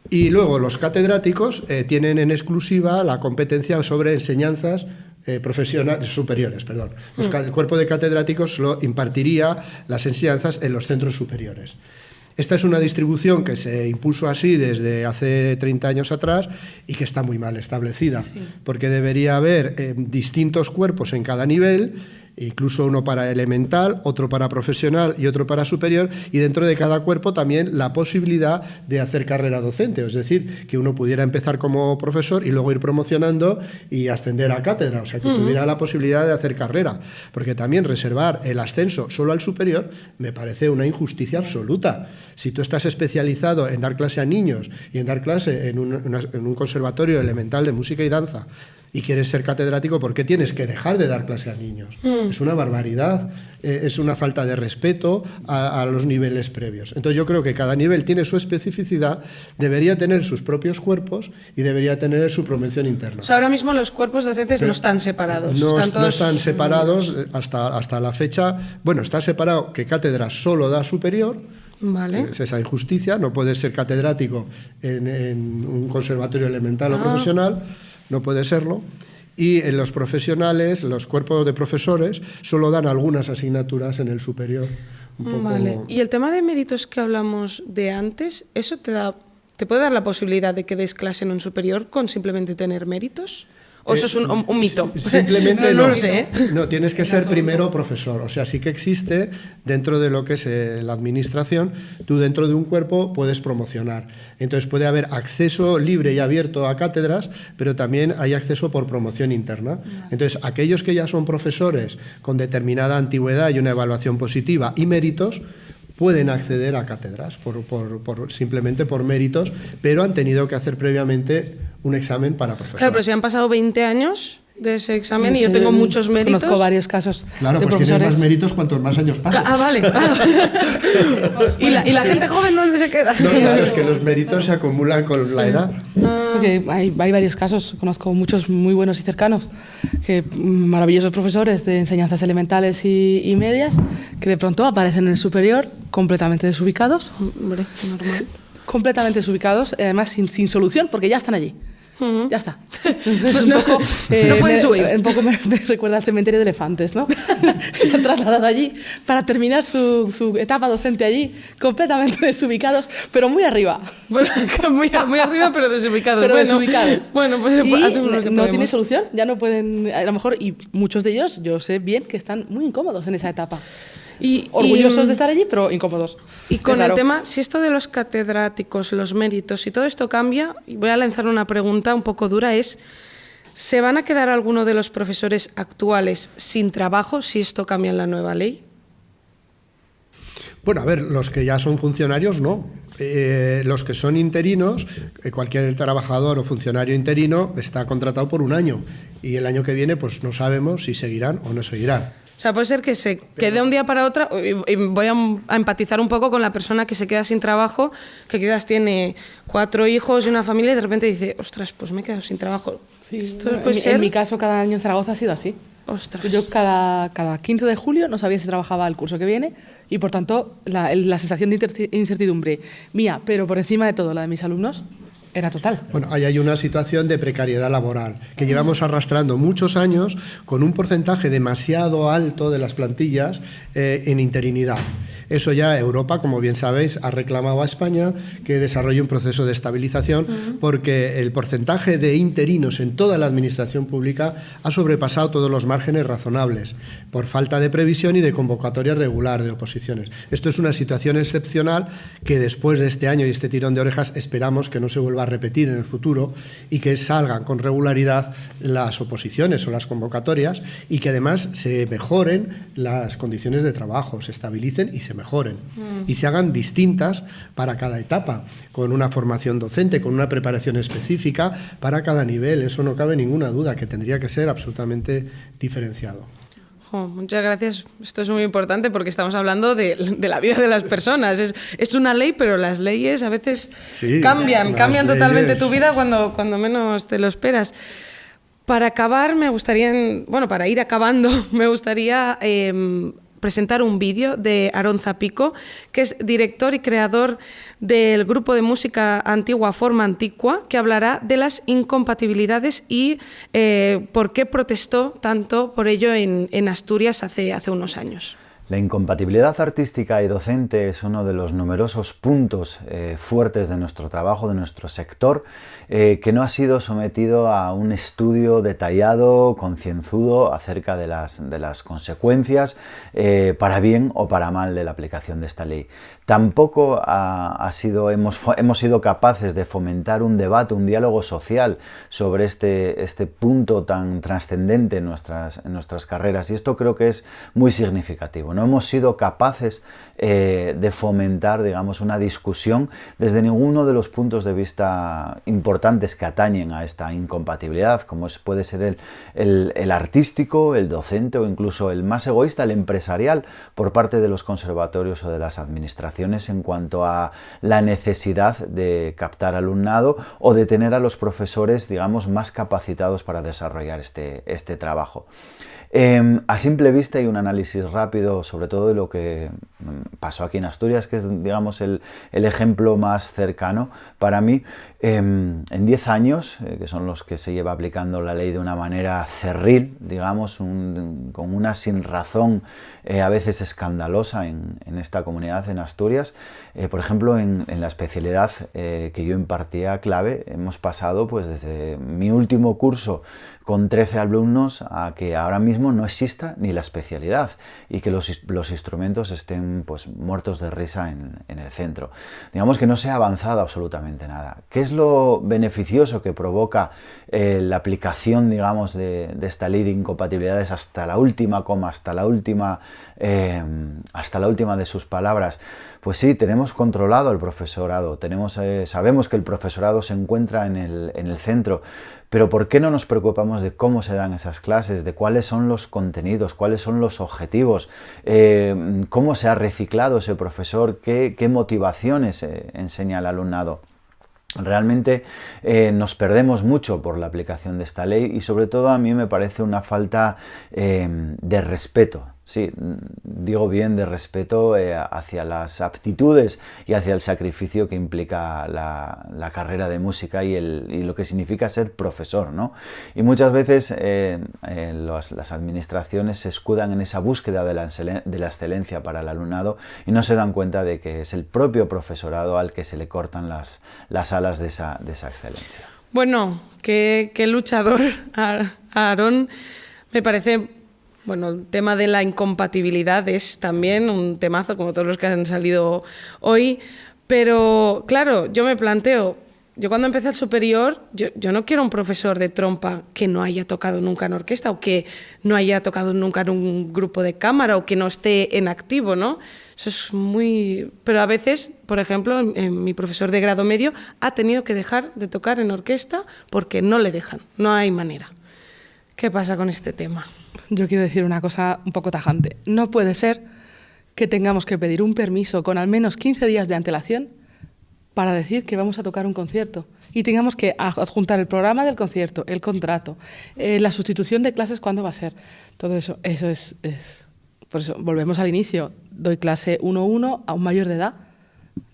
Y luego los catedráticos tienen en exclusiva la competencia sobre enseñanzas profesionales superiores. Perdón. El cuerpo de catedráticos lo impartiría las enseñanzas en los centros superiores. Esta es una distribución que se impuso así desde hace 30 años atrás y que está muy mal establecida, porque debería haber distintos cuerpos en cada nivel incluso uno para elemental, otro para profesional y otro para superior, y dentro de cada cuerpo también la posibilidad de hacer carrera docente, es decir, que uno pudiera empezar como profesor y luego ir promocionando y ascender a cátedra, o sea, que tuviera la posibilidad de hacer carrera, porque también reservar el ascenso solo al superior me parece una injusticia absoluta. Si tú estás especializado en dar clase a niños y en dar clase en un conservatorio elemental de música y danza y quieres ser catedrático, ¿por qué tienes que dejar de dar clase a niños? Es una barbaridad, es una falta de respeto a los niveles previos. Entonces yo creo que cada nivel tiene su especificidad, debería tener sus propios cuerpos y debería tener su promoción interna. O sea, ahora mismo los cuerpos docentes no están separados. No están separados hasta la fecha. Bueno, está separado que cátedra solo da superior. Vale. Es esa injusticia, no puedes ser catedrático en un conservatorio elemental o profesional, no puede serlo. Y en los profesionales, los cuerpos de profesores, solo dan algunas asignaturas en el superior. Vale. Y el tema de méritos que hablamos de antes, ¿eso te puede dar la posibilidad de que des clase en un superior con simplemente tener méritos? ¿O eso es un mito? Simplemente no lo sé. No, tienes que ser primero profesor. O sea, sí que existe dentro de lo que es la administración, tú dentro de un cuerpo puedes promocionar. Entonces puede haber acceso libre y abierto a cátedras, pero también hay acceso por promoción interna. Entonces, aquellos que ya son profesores con determinada antigüedad y una evaluación positiva y méritos, pueden acceder a cátedras simplemente por méritos, pero han tenido que hacer previamente un examen para profesor. Claro, pero si han pasado 20 años de ese examen y yo tengo muchos méritos. Conozco varios casos. Claro, de pues profesores. tienes más méritos cuantos más años pasan. Ah, vale. ¿Y la gente joven dónde se queda? No, claro, es que los méritos se acumulan con la edad. Porque hay varios casos, conozco muchos muy buenos y cercanos, que maravillosos profesores de enseñanzas elementales y medias, que de pronto aparecen en el superior completamente desubicados. Hombre, normal. Completamente desubicados, además sin solución, porque ya están allí. Ya está. Entonces, un poco, no pueden subir. Un poco me recuerda al cementerio de elefantes, ¿no? Se han trasladado allí para terminar su etapa docente allí, completamente desubicados, pero muy arriba. Bueno, muy arriba, pero desubicados. Pero desubicados. Bueno, pues hacemos lo que no podemos. tiene solución, ya no pueden, a lo mejor, y muchos de ellos, yo sé bien que están muy incómodos en esa etapa. Orgullosos de estar allí, pero incómodos. Y con el tema, si esto de los catedráticos, los méritos, si todo esto cambia, y voy a lanzar una pregunta un poco dura, es, ¿se van a quedar algunos de los profesores actuales sin trabajo si esto cambia en la nueva ley? Bueno, a ver, los que ya son funcionarios, no. Los que son interinos, cualquier trabajador o funcionario interino está contratado por un año y el año que viene pues no sabemos si seguirán o no seguirán. O sea, puede ser que se quede un día para otro, y voy a empatizar un poco con la persona que se queda sin trabajo, que quizás tiene 4 hijos y una familia y de repente dice, ostras, pues me he quedado sin trabajo. Sí, ¿Esto puede ser? En mi caso, cada año en Zaragoza ha sido así. Ostras. Yo cada 15 de julio no sabía si trabajaba el curso que viene y, por tanto, la sensación de incertidumbre mía, pero por encima de todo la de mis alumnos, era total. Bueno, ahí hay una situación de precariedad laboral que llevamos arrastrando muchos años con un porcentaje demasiado alto de las plantillas en interinidad. Eso ya Europa, como bien sabéis, ha reclamado a España que desarrolle un proceso de estabilización porque el porcentaje de interinos en toda la administración pública ha sobrepasado todos los márgenes razonables por falta de previsión y de convocatoria regular de oposiciones. Esto es una situación excepcional que después de este año y este tirón de orejas esperamos que no se vuelva a repetir en el futuro y que salgan con regularidad las oposiciones o las convocatorias y que además se mejoren las condiciones de trabajo, se estabilicen y se mejoren y se hagan distintas para cada etapa, con una formación docente, con una preparación específica para cada nivel. Eso no cabe ninguna duda, que tendría que ser absolutamente diferenciado. Muchas gracias. Esto es muy importante porque estamos hablando de la vida de las personas. Es una ley, pero las leyes a veces cambian totalmente tu vida cuando menos te lo esperas. Para acabar, para ir acabando, me gustaría presentar un vídeo de Aarón Zapico, que es director y creador del grupo de música Antigua Forma Antigua, que hablará de las incompatibilidades y por qué protestó tanto por ello en Asturias hace unos años. La incompatibilidad artística y docente es uno de los numerosos puntos fuertes de nuestro trabajo, de nuestro sector, que no ha sido sometido a un estudio detallado, concienzudo, acerca de las consecuencias, para bien o para mal, de la aplicación de esta ley. Tampoco hemos sido capaces de fomentar un debate, un diálogo social sobre este punto tan trascendente en nuestras carreras, y esto creo que es muy significativo. No hemos sido capaces de fomentar, digamos, una discusión desde ninguno de los puntos de vista importantes que atañen a esta incompatibilidad, como puede ser el artístico, el docente o incluso el más egoísta, el empresarial, por parte de los conservatorios o de las administraciones, en cuanto a la necesidad de captar alumnado o de tener a los profesores, digamos, más capacitados para desarrollar este trabajo. A simple vista y un análisis rápido, sobre todo de lo que pasó aquí en Asturias, que es, digamos, el ejemplo más cercano para mí, en 10 años, que son los que se lleva aplicando la ley de una manera cerril, digamos, con una sinrazón a veces escandalosa en esta comunidad, en Asturias. Por ejemplo, en la especialidad que yo impartía clave, hemos pasado pues desde mi último curso con 13 alumnos a que ahora mismo no exista ni la especialidad y que los instrumentos estén pues muertos de risa en el centro. Digamos que no se ha avanzado absolutamente nada. ¿Qué es lo beneficioso que provoca la aplicación, digamos, de esta ley de incompatibilidades hasta la última coma, hasta la última de sus palabras? Pues sí, tenemos controlado el profesorado, sabemos que el profesorado se encuentra en el centro, pero ¿por qué no nos preocupamos de cómo se dan esas clases, de cuáles son los contenidos, cuáles son los objetivos, cómo se ha reciclado ese profesor, qué motivaciones enseña al alumnado? Realmente nos perdemos mucho por la aplicación de esta ley y sobre todo a mí me parece una falta de respeto. Sí, digo bien, de respeto hacia las aptitudes y hacia el sacrificio que implica la carrera de música y lo que significa ser profesor, ¿no? Y muchas veces las administraciones se escudan en esa búsqueda de la excelencia para el alumnado y no se dan cuenta de que es el propio profesorado al que se le cortan las alas de esa excelencia. Bueno, qué luchador, Aarón. Me parece... Bueno, el tema de la incompatibilidad es también un temazo, como todos los que han salido hoy, pero claro, yo me planteo, yo cuando empecé el superior, yo no quiero un profesor de trompa que no haya tocado nunca en orquesta o que no haya tocado nunca en un grupo de cámara o que no esté en activo, ¿no? Eso es muy... Pero a veces, por ejemplo, mi profesor de grado medio ha tenido que dejar de tocar en orquesta porque no le dejan, no hay manera. ¿Qué pasa con este tema? Yo quiero decir una cosa un poco tajante. No puede ser que tengamos que pedir un permiso con al menos 15 días de antelación para decir que vamos a tocar un concierto y tengamos que adjuntar el programa del concierto, el contrato, la sustitución de clases, ¿cuándo va a ser? Todo eso es... Por eso, volvemos al inicio. Doy clase 1-1 a un mayor de edad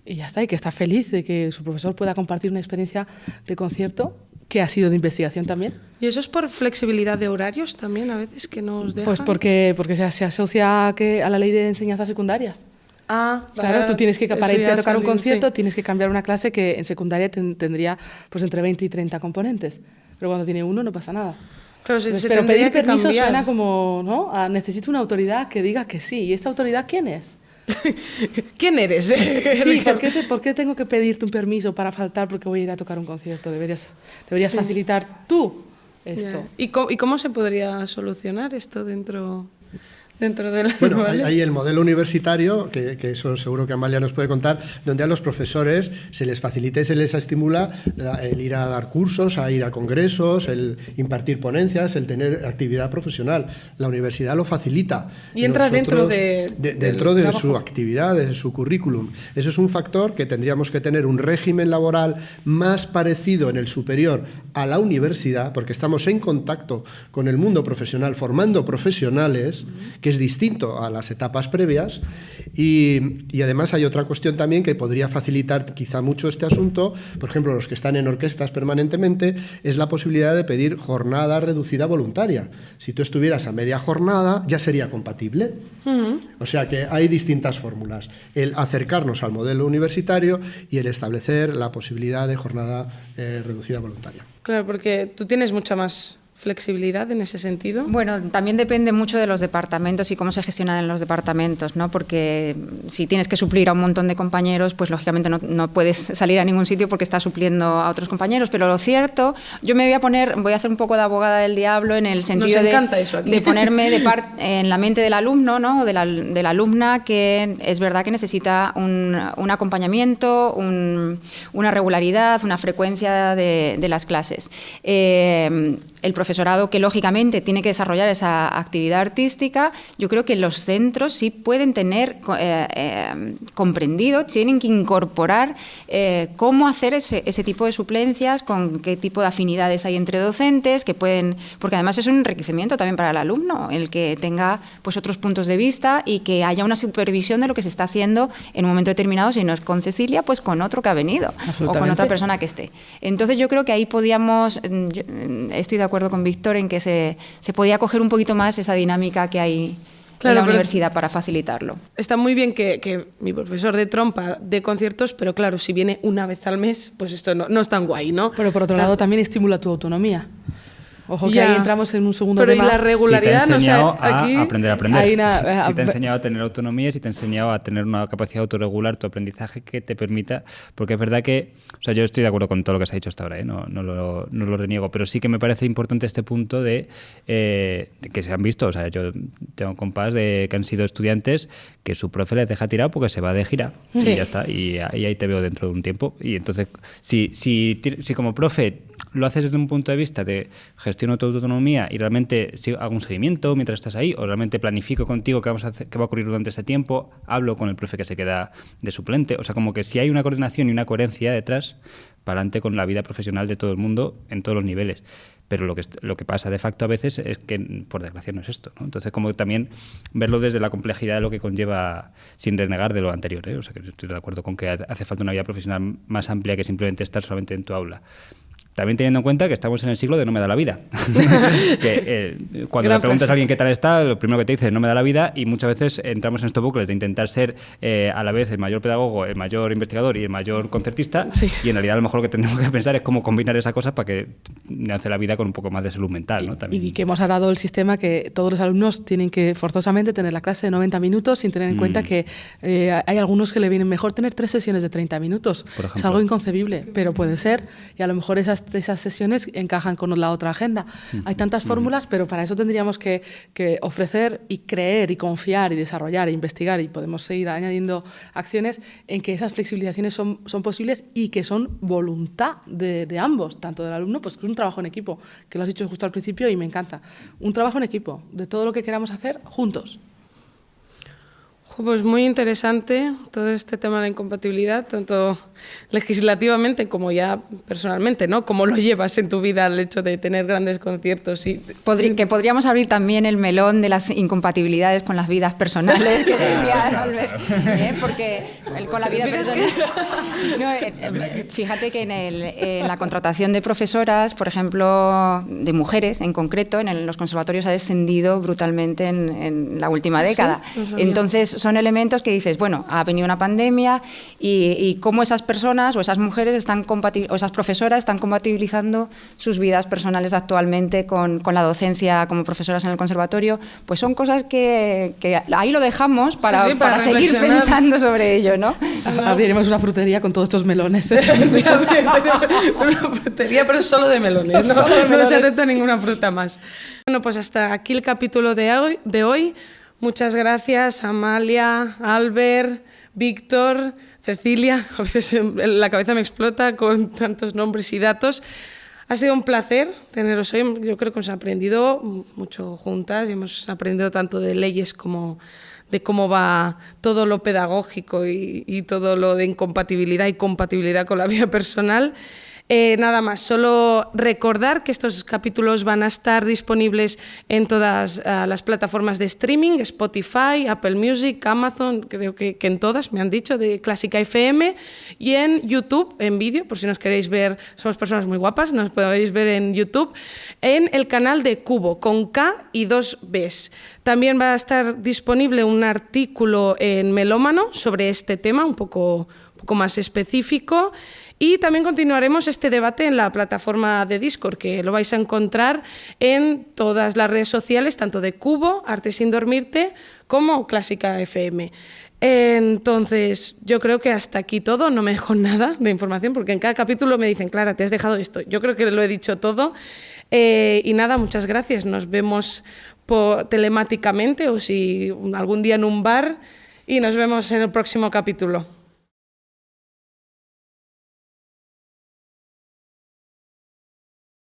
y ya está, y que está feliz de que su profesor pueda compartir una experiencia de concierto que ha sido de investigación también. ¿Y eso es por flexibilidad de horarios también a veces que nos dejan? Pues porque se asocia a la ley de enseñanzas secundarias. Claro, tú tienes que, para irte a tocar un concierto, sí, tienes que cambiar una clase que en secundaria tendría pues entre 20 y 30 componentes. Pero cuando tiene uno no pasa nada. Pero pedir permiso suena como, ¿no? Necesito una autoridad que diga que sí. ¿Y esta autoridad quién es? ¿Quién eres? Sí, ¿por qué tengo que pedirte un permiso para faltar porque voy a ir a tocar un concierto? Deberías sí facilitar tú esto. Yeah. ¿Y cómo se podría solucionar esto dentro de la... Bueno, hay el modelo universitario, que eso seguro que Amalia nos puede contar, donde a los profesores se les facilita y se les estimula el ir a dar cursos, a ir a congresos, el impartir ponencias, el tener actividad profesional. La universidad lo facilita. Y entra dentro de su actividad, de su currículum. Eso es un factor que tendríamos que tener un régimen laboral más parecido en el superior a la universidad, porque estamos en contacto con el mundo profesional, formando profesionales que es distinto a las etapas previas. Y además hay otra cuestión también que podría facilitar quizá mucho este asunto, por ejemplo, los que están en orquestas permanentemente, es la posibilidad de pedir jornada reducida voluntaria. Si tú estuvieras a media jornada, ya sería compatible. O sea que hay distintas fórmulas. El acercarnos al modelo universitario y el establecer la posibilidad de jornada reducida voluntaria. Claro, porque tú tienes mucha más flexibilidad en ese sentido. Bueno, también depende mucho de los departamentos y cómo se gestionan en los departamentos, ¿no? Porque si tienes que suplir a un montón de compañeros, pues lógicamente no puedes salir a ningún sitio porque estás supliendo a otros compañeros. Pero lo cierto, yo me voy a hacer un poco de abogada del diablo en el sentido de ponerme en la mente del alumno, ¿no? O de la alumna, que es verdad que necesita un acompañamiento, una regularidad, una frecuencia de las clases. El profesorado, que lógicamente tiene que desarrollar esa actividad artística, yo creo que los centros sí pueden tener comprendido, tienen que incorporar cómo hacer ese tipo de suplencias, con qué tipo de afinidades hay entre docentes, porque además es un enriquecimiento también para el alumno, el que tenga pues otros puntos de vista y que haya una supervisión de lo que se está haciendo en un momento determinado, si no es con Cecilia, pues con otro que ha venido o con otra persona que esté. Entonces yo creo que ahí podíamos, estoy de acuerdo con Víctor en que se podía coger un poquito más esa dinámica que hay en la universidad para facilitarlo. Está muy bien que mi profesor de trompa dé conciertos, pero claro, si viene una vez al mes, pues esto no es tan guay, ¿no? Pero por otro lado también estimula tu autonomía. Ojo que ahí entramos en un segundo tema. Pero y la regularidad, si te ha enseñado aquí a aprender. Si te ha enseñado a tener autonomía, si te ha enseñado a tener una capacidad de autorregular tu aprendizaje que te permita, porque es verdad que, o sea, yo estoy de acuerdo con todo lo que se ha dicho hasta ahora, no lo reniego, pero sí que me parece importante este punto de que se han visto, o sea, yo tengo compas que han sido estudiantes que su profe les deja tirado porque se va de gira y ya está, y ahí te veo dentro de un tiempo. Y entonces, si como profe lo haces desde un punto de vista de gestiono tu autonomía y realmente hago un seguimiento mientras estás ahí, o realmente planifico contigo qué va a ocurrir durante este tiempo, hablo con el profe que se queda de suplente, o sea, como que si hay una coordinación y una coherencia detrás, para adelante con la vida profesional de todo el mundo en todos los niveles. Pero lo que pasa de facto a veces es que, por desgracia, no es esto, ¿no? Entonces, como también verlo desde la complejidad de lo que conlleva, sin renegar de lo anterior, ¿eh? O sea, que estoy de acuerdo con que hace falta una vida profesional más amplia que simplemente estar solamente en tu aula. También teniendo en cuenta que estamos en el siglo de no me da la vida. Cuando le preguntas a alguien qué tal está, lo primero que te dice es no me da la vida, y muchas veces entramos en estos bucles de intentar ser a la vez el mayor pedagogo, el mayor investigador y el mayor concertista, y en realidad a lo mejor lo que tenemos que pensar es cómo combinar esa cosa para que me hace la vida con un poco más de salud mental, ¿no? También. Y que hemos dado el sistema que todos los alumnos tienen que forzosamente tener la clase de 90 minutos, sin tener en cuenta que hay algunos que le vienen mejor tener 3 sesiones de 30 minutos. Por ejemplo. Es algo inconcebible, pero puede ser, y a lo mejor esas sesiones encajan con la otra agenda. Hay tantas fórmulas, pero para eso tendríamos que ofrecer y creer y confiar y desarrollar e investigar, y podemos seguir añadiendo acciones en que esas flexibilizaciones son posibles y que son voluntad de ambos, tanto del alumno, pues que es un trabajo en equipo, que lo has dicho justo al principio y me encanta. Un trabajo en equipo, de todo lo que queramos hacer juntos. Pues muy interesante todo este tema de la incompatibilidad, tanto legislativamente como ya personalmente, ¿no? ¿Cómo lo llevas en tu vida el hecho de tener grandes conciertos? Que podríamos abrir también el melón de las incompatibilidades con las vidas personales, que decía Albert, porque con la vida personal... fíjate que en la contratación de profesoras, por ejemplo, de mujeres en concreto, en los conservatorios ha descendido brutalmente en la última década. ¿Sí? No sabía. Entonces, son elementos que dices, bueno, ha venido una pandemia y cómo esas personas o esas mujeres o esas profesoras están compatibilizando sus vidas personales actualmente con la docencia como profesoras en el conservatorio, pues son cosas que ahí lo dejamos para seguir pensando sobre ello, ¿no? Abriremos una frutería con todos estos melones. Una frutería, pero solo de melones, no se acepta ninguna fruta más. Bueno, pues hasta aquí el capítulo de hoy. Muchas gracias, Amalia, Albert, Víctor, Cecilia. A veces la cabeza me explota con tantos nombres y datos. Ha sido un placer teneros hoy. Yo creo que hemos aprendido mucho juntas y hemos aprendido tanto de leyes como de cómo va todo lo pedagógico y todo lo de incompatibilidad y compatibilidad con la vida personal. Nada más, solo recordar que estos capítulos van a estar disponibles en todas las plataformas de streaming, Spotify, Apple Music, Amazon, creo que en todas, me han dicho, de Clásica FM, y en YouTube, en vídeo, por si nos queréis ver, somos personas muy guapas, nos podéis ver en YouTube, en el canal de Cubo, con K y 2 Bs. También va a estar disponible un artículo en Melómano sobre este tema, un poco más específico, y también continuaremos este debate en la plataforma de Discord, que lo vais a encontrar en todas las redes sociales, tanto de Cubo, Arte sin dormirte, como Clásica FM. Entonces, yo creo que hasta aquí todo, no me dejo nada de información, porque en cada capítulo me dicen, Clara, te has dejado esto. Yo creo que lo he dicho todo. Y nada, muchas gracias. Nos vemos telemáticamente o si algún día en un bar, y nos vemos en el próximo capítulo.